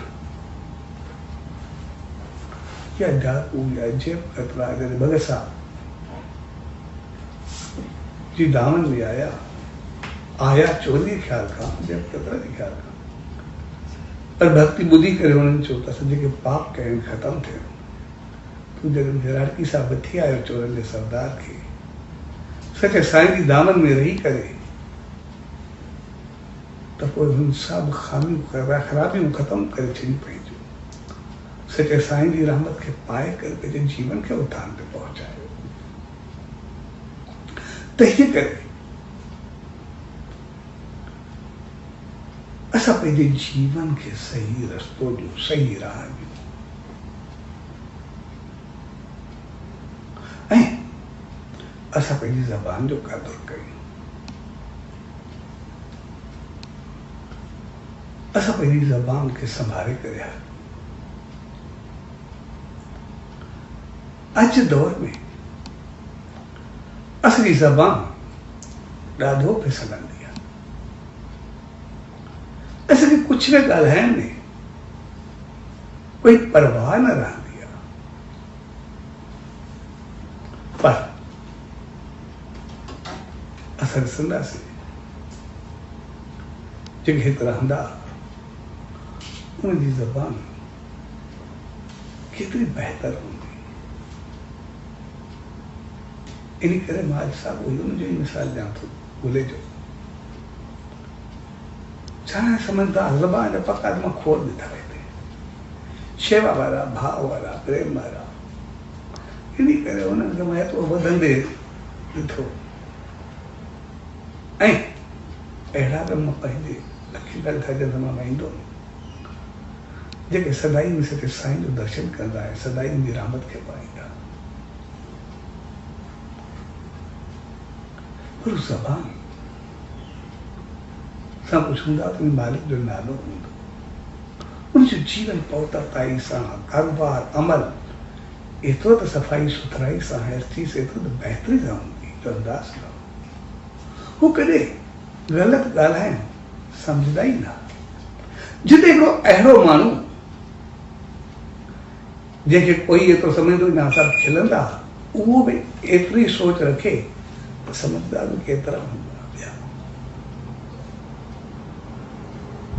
या डाकू या जेब कतरा जॾहिं भगत साहब जी दामन में आया चोरी ख्याल खां, जेब कतरा जी ख्याल खां, पर भक्ति ॿुधी करे हुननि चयो त असां जेके पाप कया आहिनि ख़तमु थियो। तूं जॾहिं हिराड़की सां वठी आयो चोरनि जे सरदार खे, सचे साईं जी दामन में रही करे त पोइ हुन सभु खामियूं ख़राबियूं ख़तमु करे छॾियूं पंहिंजो, सचे साईं जी रहमत खे पाए करे पंहिंजे जीवन खे उथान ते पहुचायो। तंहिं करे असां पंहिंजे जीवन खे सही रस्तो ॾियूं, सही राह ॾियूं, ऐं असां पंहिंजी ज़बान जो क़दुरु कयूं, असां पंहिंजी ज़बान खे संभाले करे हलूं। अॼु दौर में असांजी ज़बान ॾाढो फिसलंदी आहे, असांखे कुझु न ॻाल्हाइण में कोई परवाह न रहंदी आहे, पर असां ॾिसंदासीं जेके हिते रहंदा उनजी ज़बान केतिरी बहितर हूंदी। इन करे मां अॼु साॻियो हुनजो ई मिसाल ॾियां थो, भुले जो छा सम्झंदा ज़बान जा पका मां खोल ॾिठा हिते, शेवा वारा, भाव वारा, प्रेम वारा, इन करे उन्हनि खे मां एतिरो वधंदे ॾिठो। ऐं अहिड़ा बि मां पंहिंजे अखियुनि ॻाल्हि ठाहे मां वेंदो जेके सदाई में सचे साईं जो दर्शन कंदा आहिनि, सदाई जी रहमत खे पाईंदा। पर ज़बान सां कुझु हूंदा त मालिक जो नालो हूंदो, उनजो जीवन पवित्रताई सां, कारोबार, अमल एतिरो त सफ़ाई सुथराई सां, हर चीज़ एतिरो त बहितरी सां हूंदी जो अंदाज़ न हू कॾहिं ग़लति ॻाल्हाइण सम्झंदा ई न। जिते हिकिड़ो अहिड़ो माण्हू जंहिंखे कोई एतिरो सम्झंदो न असां खिलंदा, उहो बि एतिरी सोच रखे त समझदार केतिरा हूंदा ॿिया।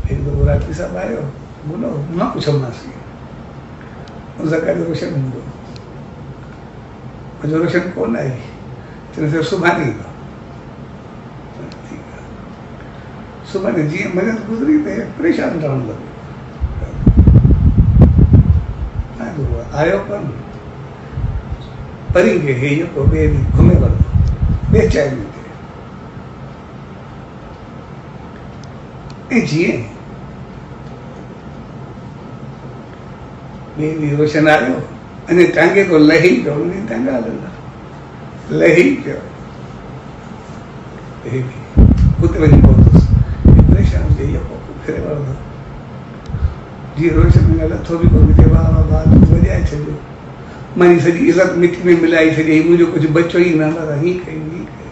हिकु दफ़ो राठी साहिबु आयो, बोलो मां पुछंदासीं उनसां गॾु रोशन हूंदो, मुंहिंजो रोशन कोन आई, चवंदो सुभाणे ईंदो। सुभाणे जीअं मदद गुज़री त परेशान रहण लॻो, आयो कोन, परी खे हे जेको ॿिए ॾींहुं घुमे वरितो बेचैन थिए। ऐं जीअं ॿिए ॾींहुं रोशन आयो, अञा टांगे तो लही पियो, उन टांगा हलंदा लही पियो, हुते वञी पहुतुसि परेशान थिए, फिरे वरंदो जी रोशन में लथो बि कोन थिए, वाह वाह वाह वॼाए छॾियो, मानी सॼी इज़त मिटी में मिलाई छॾी, मुंहिंजो कुझु बचो ई न, दादा हीअं कई हीअं कई।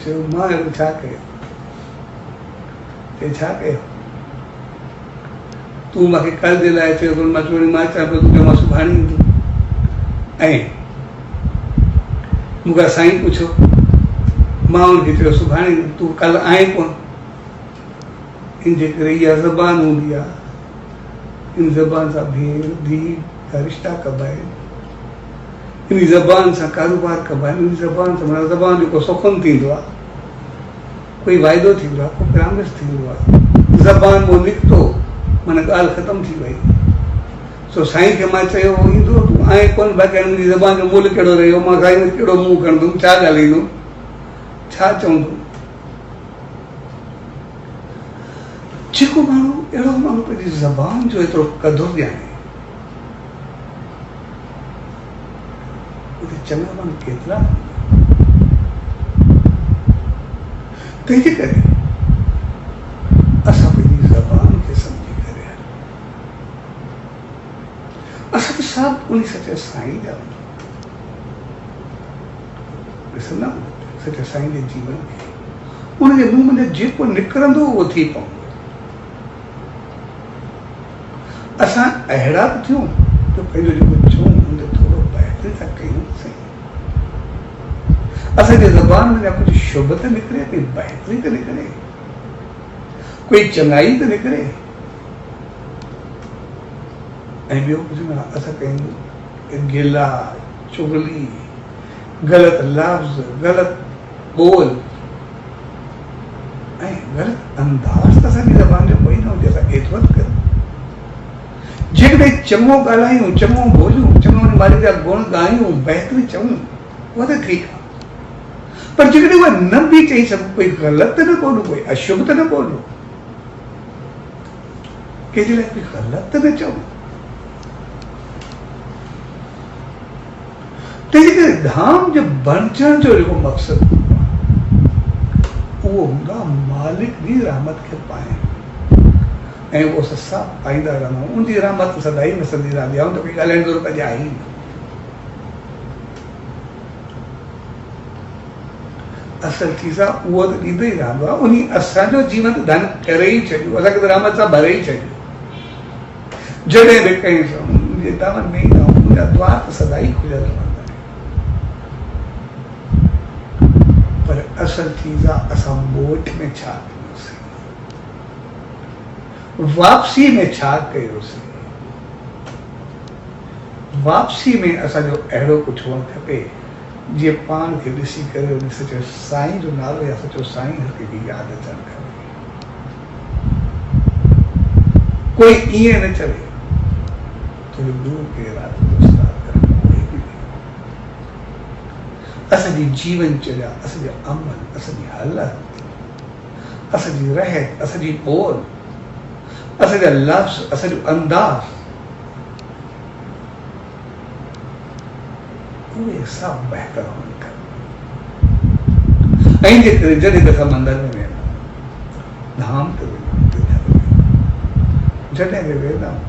चयो मां अहिड़ो छा कयो, चए छा कयो, तूं मूंखे कल्ह जे लाइ चयो कोन, मां चयो मां चवां पियो तुंहिंजो मां सुभाणे ईंदुमि, ऐं मूंखां साईं पुछो, मां हुनखे चयो सुभाणे ईंदुमि, तूं कल्ह आहीं कोन, इन जे करे इहा ज़बान हूंदी आहे, इन ज़बान सां भेण धीउ जा रिश्ता कबा आहिनि, इन ज़बान सां कारोबार कबा आहिनि, इन ज़बान सां माना ज़बान जो को सुखम थींदो आहे, कोई वाइदो थींदो आहे, को प्रामिस थींदो आहे, ज़बान मां निकितो माना ॻाल्हि ख़तम थी वई। सो साईं खे मां चयो ईंदो, तूं आहीं कोन, बाक़ी मुंहिंजी ज़बान जो मुल्ह कहिड़ो रहियो, मां साईं में कहिड़ो मुंहुं खणंदुमि, छा ॻाल्हाईंदुमि, छा चवंदुमि। जेको माण्हू अहिड़ो माण्हू पंहिंजी ज़बान जो एतिरो क़दुरु ॼाणे, उते चङा माण्हू केतिरा, तंहिंजे करे असां पंहिंजी ज़बान खे सम्झी करे असां त सभु उन सचे साईं जा ॾिसंदा सचे साईं जे जीवन खे, उनजे मुंहं में जेको निकिरंदो उहो थी पवंदो। असां अहिड़ा बि थियूं जो पंहिंजो जेको चऊं उन थोरो बहितरी था कयूं साईं, असांजे ज़बान में कुझु शुभ त निकिरे, कोई बहितरी त निकिरे, कोई चङाई त निकिरे, ऐं ॿियो कुझु न, असां कयूं गिला चुगली, ग़लति लफ़्ज़, ग़लति ॿोल ऐं ग़लति अंदाज़ त असांजी ज़बान जो कोई न हुजे, असां एतिरो कयूं। जेकॾहिं चङो ॻाल्हायूं, चङो ॿोलियूं, चङो मालिक जा गुण ॻायूं, बहितरी चऊं, उहा त ठीकु आहे, पर जेकॾहिं उहा न बि चई सघूं, कोई ग़लति त न ॿोलूं, कोई अशुभ त न ॿोलूं, कंहिंजे लाइ कोई ग़लति त न चऊं, तंहिंजे करे धाम जो बणजण जो जेको मक़सदु हूंदो आहे उहो हूंदो आहे मालिक जी रहमत खे पाइण, ऐं उहो ससा पाईंदा रहंदा, उनजी रहमत सदाई वसंदी रहंदी आहे, उन कोई ॻाल्हाइण जो ज़रूरत आहे ई न। असल चीज़ आहे उहो त ॾींदो ई रहंदो आहे, उन असांजो जीवन धन करे ई छॾियो, असांखे त रहमत सां भरे ई छॾियो, जॾहिं बि कयूं मुंहिंजे दामन में ई न, मुंहिंजा द्वार त सदाई खुलियल रहंदा, पर असल चीज़ आहे असां मोट में छा कयोसीं, वापसी में छा कयोसीं, वापसी में असांजो अहिड़ो कुझु हुअणु खपे जीअं पाण खे ॾिसी करे उन सचो साईं जो नालो या सचो साईं हर कंहिंखे यादि अचणु खपे, कोई ईअं न चवे तुंहिंजो गुरू केरु आहे, असांजी जीवनचर्या, असांजा अमल, असांजी हालत, असांजी रहत, असांजी ॿोल, असांजा लफ़्ज़, असांजो अंदाज़, उहे सभु बहितर हुअणु खपनि। ऐं जे करे जॾहिं असां मंदर में वेंदा आहियूं, धाम ते वेंदा आहियूं, जॾहिं बि वेंदा आहियूं,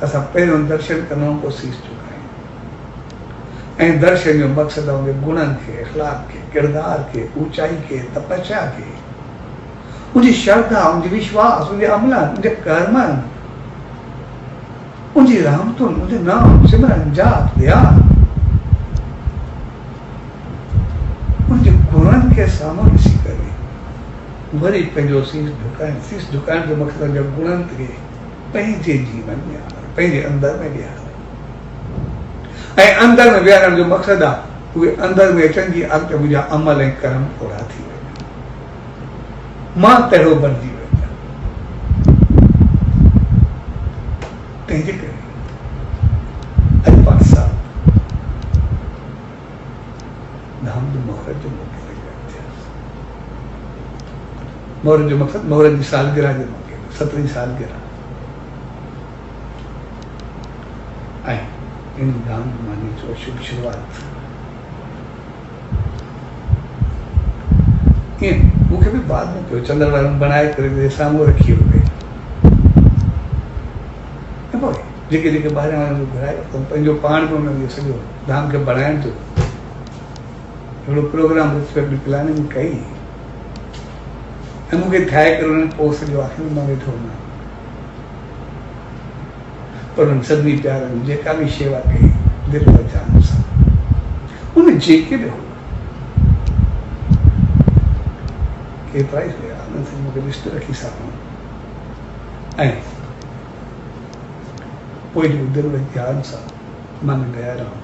असां पहिरियों दर्शन कंदा आहियूं, पोइ सीस झुकायूं, ऐं दर्शन जो मक़सदु आहे उनजे गुणनि खे, इख़लाक़ खे, किरदार खे, ऊचाई खे, तपस्या खे, उनजी श्रद्धा, उनजी विश्वास, उनजे अमलनि, उनजे कर्मनि, उनजी रहमतुनि, उनजे नाम, सिमरन, जाप, ध्यान, उनजे गुणनि खे साम्हूं ॾिसी करे वरी पंहिंजो सीस झुकाइण जो मक़सदु उनजे गुणनि खे पंहिंजे जीवन में आणणु, पंहिंजे अंदर में विहारणु, ऐं अंदर में विहारण जो मक़सदु आहे उहे अंदर में अचनि जी अॻिते मुंहिंजा अमल ऐं कर्म ओड़ा थी वञनि, मां तहिड़ो बणिजी वञा। तंहिंजे करे अॼु पाण सां धाम जो मोहरत जो मौक़े ते थियासीं। मोहरत जो मक़सदु मोहरत जी सालगिरह जे मौक़े ते 17वीं सालगिरह, ऐं इन धाम मानी जो शुभ शुरूआत ईअं मूंखे बि बाद में पियो चंद्र वारनि बनाए करे साम्हूं रखी हुई ऐं पोइ जेके जेके ॿाहिरां वारनि घुराए वरितो पंहिंजो पाण बि हुन जो सॼो धाम खे बढ़ाइण जो हिकिड़ो प्रोग्राम प्लानिंग कई ऐं मूंखे ठाहे करे हुननि पोइ सॼो आख़िर मां वेठो हुउमि पर हुननि सभिनी प्यारनि जेका बि शेवा कई दिलि और जान सां उन जेके बि हुआ केतिरा ई हुआ उन्हनि सां मूंखे लिस्ट रखी सघूं ऐं पोइ जो दिलि और जान सां मन गया रहूं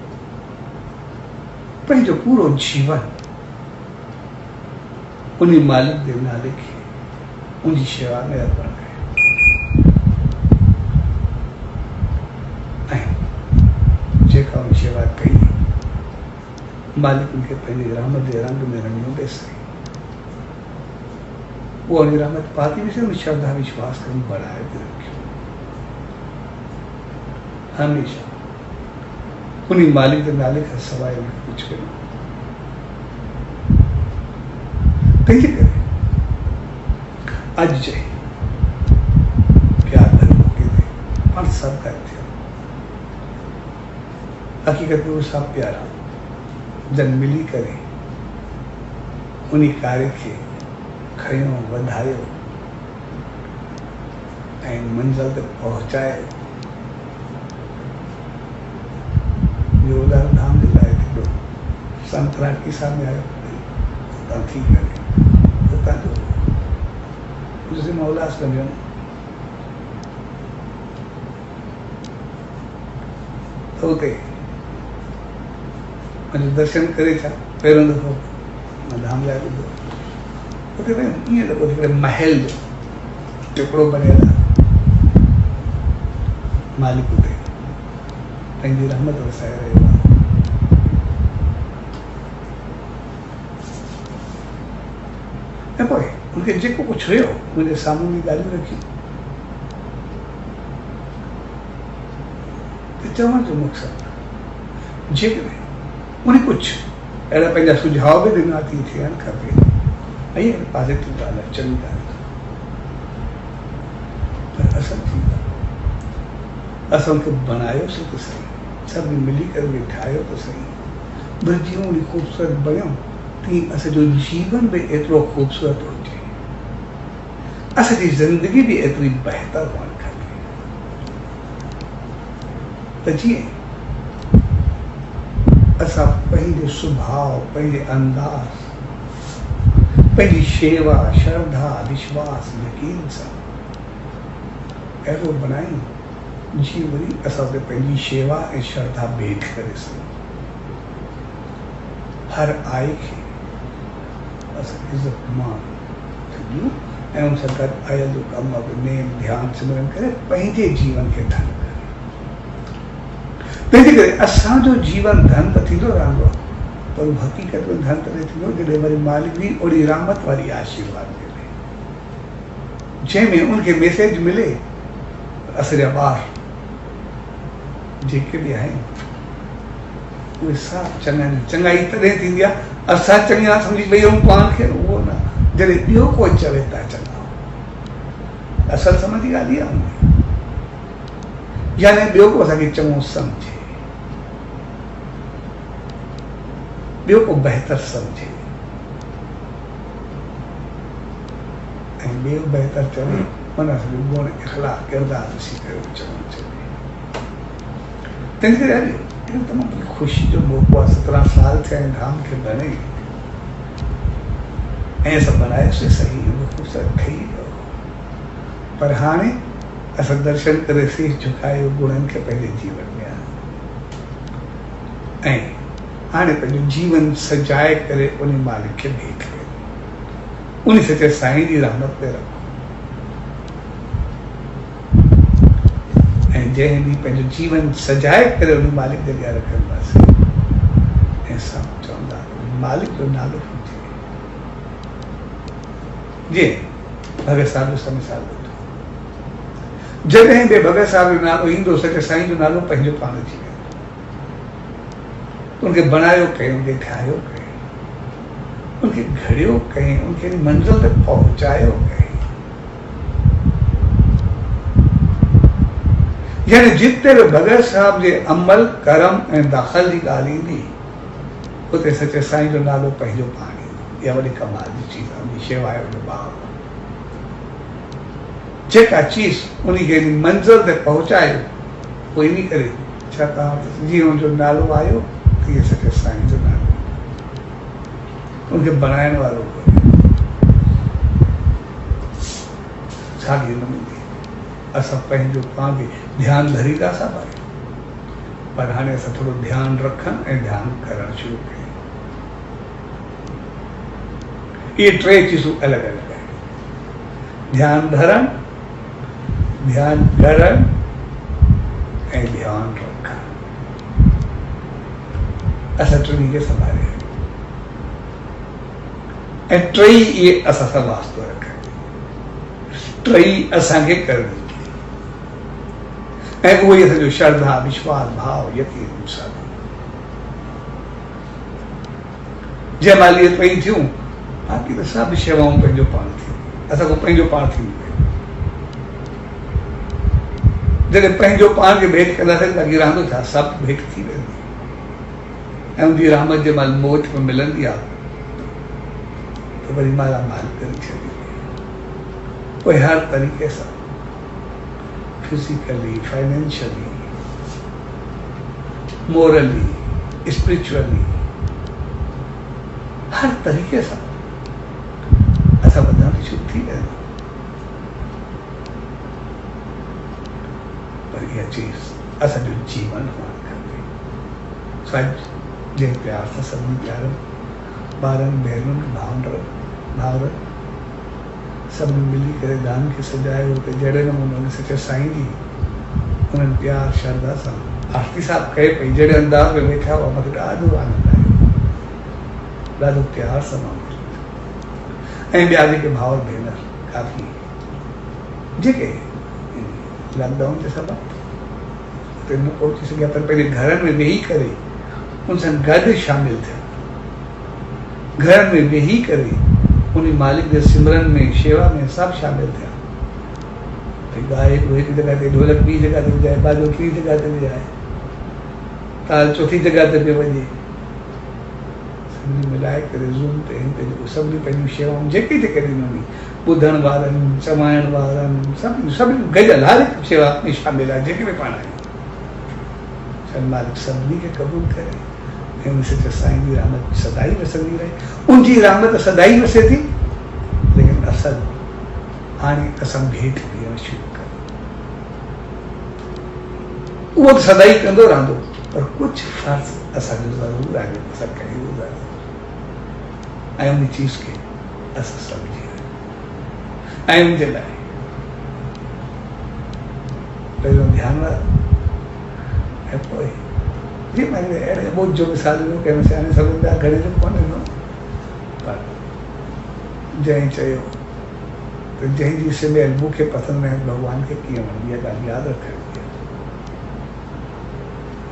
पंहिंजो पूरो जीवन उन मालिक के नाले खे उनकी शेवा में अर्पण करें जेका उन शेवा कई मालिक उनके पंहिंजे रहमत के रंग में रंगियो दे सही वो उन रहमत पाती भी से उन श्रद्धा विश्वास को बढ़ाए भी रखियो हमेशा उन्हीं मालिक के नाले का सवाल कुछ करो तंहिंजे करे अॼु चई क्या करूं के पाण सभु गॾु थियो हक़ीक़त में उहो सभु प्यारा जन मिली करे उन कार्य खे खयो वधायो ऐं मंज़िल ते पहुचायो योगदान धाम जे लाइ हिकिड़ो संत राठी सामने आयो हुतां थी करे हुतां जो जिसे मां उल्हासगंज वियुमि त हुते मुंहिंजो दर्शन करे छा पहिरियों दफ़ो मां धाम लाइ ॿुधो हुते वियुमि ईअं लॻो हिकिड़े महल जो टुकड़ो बणियल आहे मालिक हुते पंहिंजी रहमत वसाए रहियो आहे ऐं पोइ उनखे जेको कुझु हुयो मुंहिंजे साम्हूं जी ॻाल्हियूं रखियूं त चवण जो मक़सदु जेकॾहिं उन कुझु अहिड़ा पंहिंजा सुझाव बि ॾिना थी थियणु खपे ऐं पॉज़िटिव ॻाल्हि आहे चङी ॻाल्हि पर असल थींदो असां उनखे बनायोसीं त सही सभिनी मिली करे उहे ठाहियो त सही पर जीअं उन ख़ूबसूरत बणियो तीअं असांजो जीवन बि एतिरो ख़ूबसूरत हुजे असांजी ज़िंदगी बि एतिरी बहितर हुअणु खपे त जीअं असां पंहिंजो सुभाउ पंहिंजे अंदाज़ पंहिंजी शेवा श्रद्धा विश्वास यकीन सां अहिड़ो बनायूं जीअं वरी असां उते पंहिंजी शेवा ऐं श्रद्धा भेट करे सघूं हर आए खे असां इज़त मान ॾियूं ऐं उन सां गॾु आयल जो कमु आहे नेम ध्यानु सिमरन करे पंहिंजे जीवन खे धन करे तंहिंजे करे असांजो जीवन धन त थींदो रहंदो आहे पर उहो हक़ीक़त में धन तॾहिं थींदो जॾहिं वरी मालिक बि ओड़ी रहमत वारी आशीर्वाद मिले जंहिंमें उनखे मैसेज मिले असांजा ॿार जेके बि आहिनि उहे सभु चङा आहिनि चङाई तॾहिं थींदी आहे असां चङा सम्झी वेही रहूं पाण खे उहो न जॾहिं ॿियो कोई चवे था चङा असल समझ जी ॻाल्हि आहे यानी ॿियो को असांखे चङो सम्झे ॿियो को बहितर सम्झे ऐं ॿियो बहितर चवे माना असांजो गुण इख़लाक़ किरदार ॾिसी करे चवणु चवे तंहिं करे अॼु तमामु ख़ुशी जो मौक़ो आहे 17 साल थिया आहिनि धाम खे बणे ऐं असां बनायोसीं सही ख़ूबसूरत ठही वियो पर हाणे असां दर्शन करे शीश झुकायो गुणनि खे पंहिंजे जीवन में ऐं हाणे पंहिंजो जीवन सजाए करे उन मालिक खे भेट कयो उन सचे साईं जी रहमत ते रखो ऐं जंहिं ॾींहुं पंहिंजो जीवन सजाए करे उन मालिक जे अॻियां रखंदासीं ऐं सभु चवंदा मालिक जो नालो हुजे जी भगत साहिब जो मिसाल ॿुधो जॾहिं बि भगत साहिब जो नालो ईंदो सचे साईं जो नालो पंहिंजो पाण अची वेंदो उनखे बनायो कयो उनखे ठाहियो कयो उनखे घड़ियो कहीं, उनखे मंजिल तक पहुंचायो कहीं। यानी जिते भी भगत साहब जे अमल करम ऐं दाख़िल जी ॻाल्हि ईंदी, उते सचे साईं जो नालो पंहिंजो पाण ईंदो। इहा वॾी कमाल जी चीज़ आहे, उनजी शेवा जो भाव। जेका चीज़ उनखे मंज़िल ते पहुचायो, उहो इन करे छा तव्हां जीअं हुनजो नालो आयो, तीअं सचे साईं जो नालो उनखे बणाइण वारो साॻी नमूने असां पंहिंजो पाण खे ध्यानु धरी था सघूं, पर हाणे असां थोरो ध्यानु रखनि ऐं ध्यानु करणु शुरू कयूं। इहे टे चीज़ूं अलॻि अलॻि आहिनि, ध्यानु धरणु, ध्यानु करणु ऐं ध्यानु रखणु। असां टिनी खे संभालियो ऐं टई इहे असां सां वास्तो रखनि, टई असांखे करणी ऐं उहो ई असांजो श्रद्धा, विश्वास, भाव, यकीन सभु। जंहिं महिल इहे टई थियूं, बाक़ी त सभु शेवाऊं पंहिंजो पाण थियूं, असांखो पंहिंजो पाण थींदियूं। जॾहिं पंहिंजो पाण खे भेंट कंदासीं, बाक़ी रहंदो छा, सभु भेंट थी वेंदी। ऐं उनजी रहमत जंहिं महिल मोच में मिलंदी आहे, तो वरी मालामाल करे छॾींदी। पोइ हर तरीक़े सां, फिजिकली, फाइनेंशियली, मोरली, स्पिरिचुअली, हर तरीक़े सां असां वधणु शुरू थी वेंदा। पर इहा चीज़ असांजो जीवन हुअणु खपे। सच जंहिं प्यार सां सभिनी प्यारनि ॿारनि, भेनरुनि, भाउरनि सभिनी मिली करे दान खे सजायो, त जहिड़े नमूने उन सचे साईं जी उन्हनि प्यार श्रद्धा सां आरती साहिबु कए पई, जहिड़े अंदाज़ में वेठा हुआ, मूंखे ॾाढो आनंद आयो, ॾाढो प्यार सां मां ऐं ॿिया जेके भाउर भेनर काफ़ी जेके लॉकडाउन जे सबबु उते न पहुची सघिया, पर पंहिंजे घरनि में वेही करे उन सां गॾु शामिल थिया, घर में वेही करे उन मालिक जे सिमरन में, शेवा में सभु शामिल थिया। भई ॻाए को हिकु जॻह ते, ढोलक ॿी जॻह ते विजाए, बाजो टी जॻह ते विजाए, ताल चौथी जॻह ते पियो वञे, सभिनी मिलाए करे ज़ूम ते हिन ते जेको सभिनी पंहिंजूं शेवाऊं जेके जेके ॾिननि, ॿुधण वारनि, चवाइण वारनि, सभिनी गॾियल हर हिकु शेवा में शामिल आहे, जेके बि पाण आहियूं। सन मालिक सभिनी खे क़बूल करे ऐं उन सचे साईं जी रहमत सदाई वसंदी रहे। उनजी रहमत सदाई वसे थी, लेकिन असल हाणे असां भेंट ॾियणु शुरू कयूं। उहो त सदाई कंदो रहंदो, पर कुझु फ़र्ज़ असांजो ज़रूरु आहे, असां कयूं ज़रूरु ऐं उन चीज़ खे असां सम्झी रहिया ऐं उनजे लाइ पहिरियों ध्यानु ऐं पोइ जी मैंने अहिड़े ॿोझ जो मिसाल ॾिनो, कंहिं सियाणे सभिनि ॿिया घणे जो कोन ॾिनो, पर जंहिं चयो त जंहिंजी सिमैल मूंखे पसंदि न आहे, भॻवान खे कीअं वणंदी आहे, ॻाल्हि यादि रखणी आहे।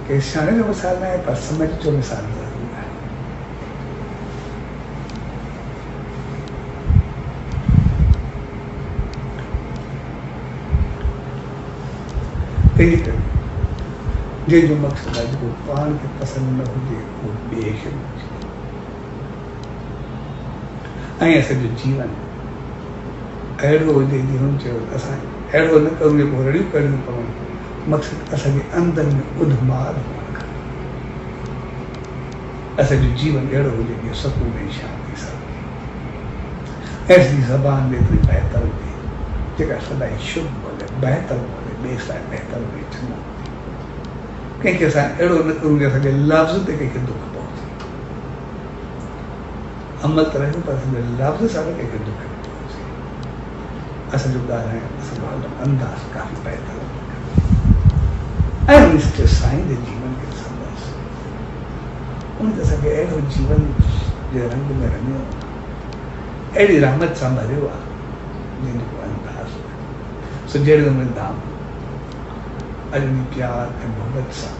कंहिं सियाणे जो मिसाल न आहे, पर समझ जो मिसाल ज़रूरी आहे। तंहिंजे करे जंहिंजो मक़सदु आहे जेको पाण खे पसंदि न हुजे, उहो ॿिए खे न हुजे। ऐं असांजो जीवन अहिड़ो हुजे जीअं हुन चयो, असां अहिड़ो न करूं जेको रड़ियूं करणियूं पवनि। मक़सदु असांजे अंदरि में उधमार हुअणु खपे। असांजो जीवन अहिड़ो हुजे जीअं सुकून ऐं शांती सां, ऐसी ज़बान एतिरी बहितर हुजे जेका सदाई शुभ बोले, बहितर बोले, ॿिए सां बहितर वेठो। कंहिंखे असां अहिड़ो न करूं जो असांखे लफ़्ज़ ते कंहिंखे दुख पहुचे। अमल त रहियो, पर असांजे लफ़्ज़ सां बि कंहिंखे दुख न पहुचे। असांजो ॻाल्हाइण, असांजो अंदाज़ काफ़ी बहितर ऐं उन सचे साईं जे जीवन खे ॾिसंदासीं, उन ते असांखे अहिड़ो जीवन जे रंग में रंगियो, अहिड़ी रहमत सां भरियो आहे जंहिंजो अंदाज़ सो जहिड़े नमूने धाम अॼु उन प्यार ऐं मोहबत सां,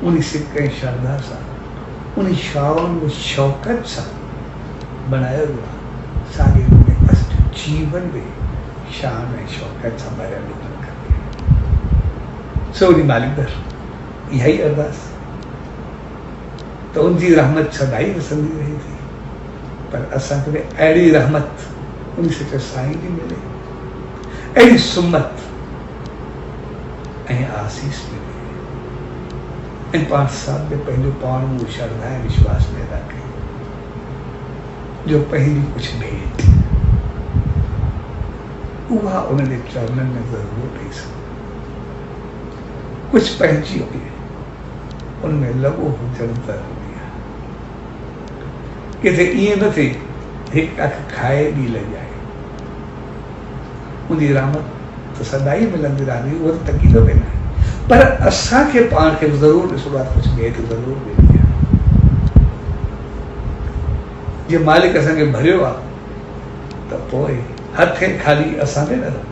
उन सिक ऐं श्रद्धा सां, उन शावन में शौक़त सां बनायो हुआ सागे में कष्ट जीवन में शान ऐं शौक़त सां भरियल हुजणु खपे। सो वरी मालिक दर इहा ई अरदास त उनजी रहमत सदाई वसंदी रहे थी, पर असांखे बि अहिड़ी रहमत उन सच्चे साईं जी मिले, अहिड़ी सुमत ऐं आसीस मिले, ऐं पाण सां बि पंहिंजो पाण में श्रद्धा ऐं विश्वास पैदा कयो जो पहली कुछ भेंट उहा उन्हनि चरणनि में ज़रूरु ॾेई सघो। कुछ पंहिंजी हुजे उनमें लॻो हुजणु ज़रूरी आहे। किथे ईअं न थिए हिकु अखि खाए ॿी लॼाए। उनजी रहमत त सदाई मिलंदी रहंदी, उहो त तकीदो बि न आहे, पर असांखे पाण खे ज़रूरु ॾिसणो आहे, कुझु भेंट ज़रूरु मिलंदी आहे। जे मालिक असांखे भरियो आहे त पोइ हथ खाली असां बि न रहूं,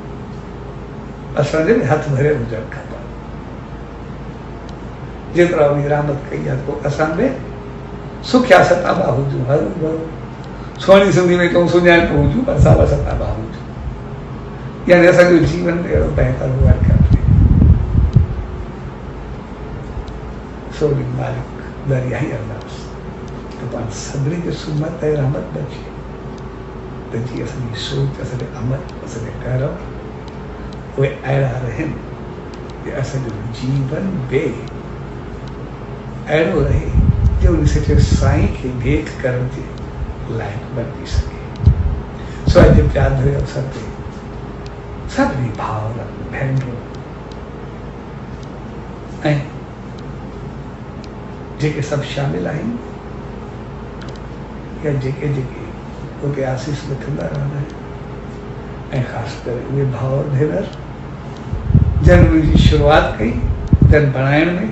असांजे बि हथ भरियल हुजणु खपनि। जेतिरा उन रहमत कई आहे पोइ असां बि सुखिया सताबा हुजूं, हरू भरू सोनी सिंधी में चऊं सुञाणप हुजूं, पर असां सताबा हुजूं, यानी असांजो जीवन में अहिड़ो बहितर हुअणु खपे। सो मालिक दर इहा ई अरदास त पाण सभिनी खे सुमत ऐं रहमत बख़्शे, त जीअं असांजी सोच, असांजे अमल, असांजे कर्म उहे अहिड़ा रहनि कि असांजो जीवन बि अहिड़ो रहे जो उन सच्चे साईं खे भेंट करण जे लाइक़ु बणिजी सघे। सो अॼु प्यार भरे अवसर ते सभिनी भाउर भेनरूं ऐं जेके सभु शामिल आहिनि या जेके उते आसीस वठंदा रहंदा आहिनि, ऐं ख़ासि करे उहे भाउर भेनर जन उनजी शुरूआत कई जन बणाइण में,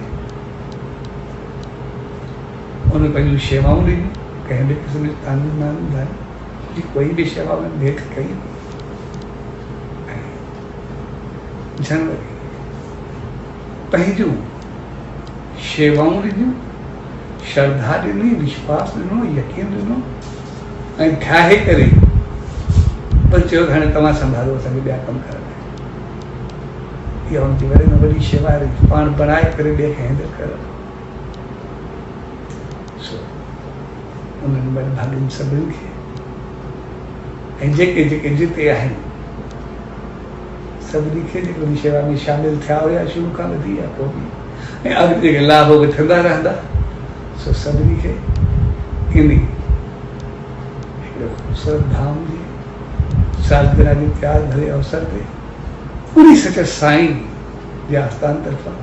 उन पंहिंजूं शेवाऊं ॾिनियूं, कंहिं बि क़िस्म जी तान जी कोई बि शेवा उन्हनि भेंट कई, ऐं जन वरी पंहिंजूं शेवाऊं ॾिनियूं, श्रद्धा ॾिनी, विश्वास ॾिनो, यकीन ॾिनो, ऐं ठाहे करे पर चयो हाणे तव्हां संभालो, असांखे ॿिया कमु करणा आहिनि। इहा उनजी वॾे में वॾी शेवा रही, पाण बणाए करे ॿिए खे हैंडल करणु। सो उन्हनि वॾे भाॻनि सभिनी खे ऐं जेके जेके जिते आहिनि सभिनी खे जेके उन शेवा में शामिल थिया हुया शुरू खां वधी आहे पोइ बि, ऐं अॻिते जेके लाभ वठंदा रहंदा, सो सभिनी खे इन हिकिड़ो ख़ूबसूरत धाम जी सालगिरह जे प्यार भरे अवसर ते पूरी सच्चे साईं जे आस्थान तरफ़ां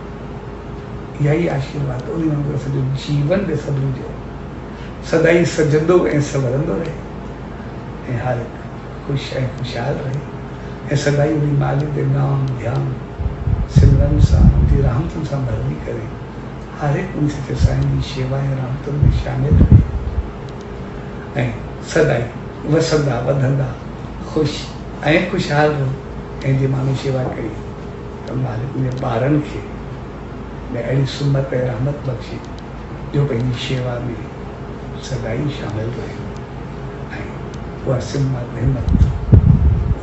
इहा ई आशीर्वाद उन वांगुरु असांजो जीवन बि सभिनी जो सदाई सजंदो ऐं संवरंदो रहे, ऐं हर ख़ुशि ऐं ख़ुशहाल रहे, ऐं सदाई उन मालिक जे नाम ध्यान सिमरन सां उनजी रहमतुनि सां भरणी करे हर हिकु उन सच्चे साईं जी शेवा ऐं रहमतुनि में शामिल रहे, ऐं सदाई वसंदा वधंदा ख़ुशि ऐं ख़ुशहाल रहो। ऐं जे माण्हू शेवा कई त मालिक उन ॿारनि खे अहिड़ी सुमत ऐं रहमत बख़्शे जो पंहिंजी शेवा में सदाई शामिल रहे, ऐं उहा सिमत हिमत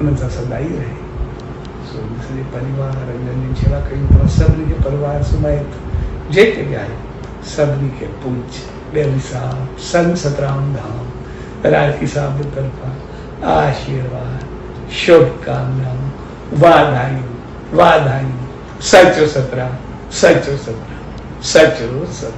उन्हनि सां सदाई रहे। सो सॼे परिवार जंहिंजी शेवा कयूं तव्हां सभिनी खे परिवार समेत जेके बि आहिनि सभिनी खे पूज ॿेली साहब संत सतराम धाम राजकी साहब जे तरफ़ां आशीर्वाद शुभकामनाऊं वाधायूं वाधायूं। सचो सतराम, सचो सतराम, सचो सतराम।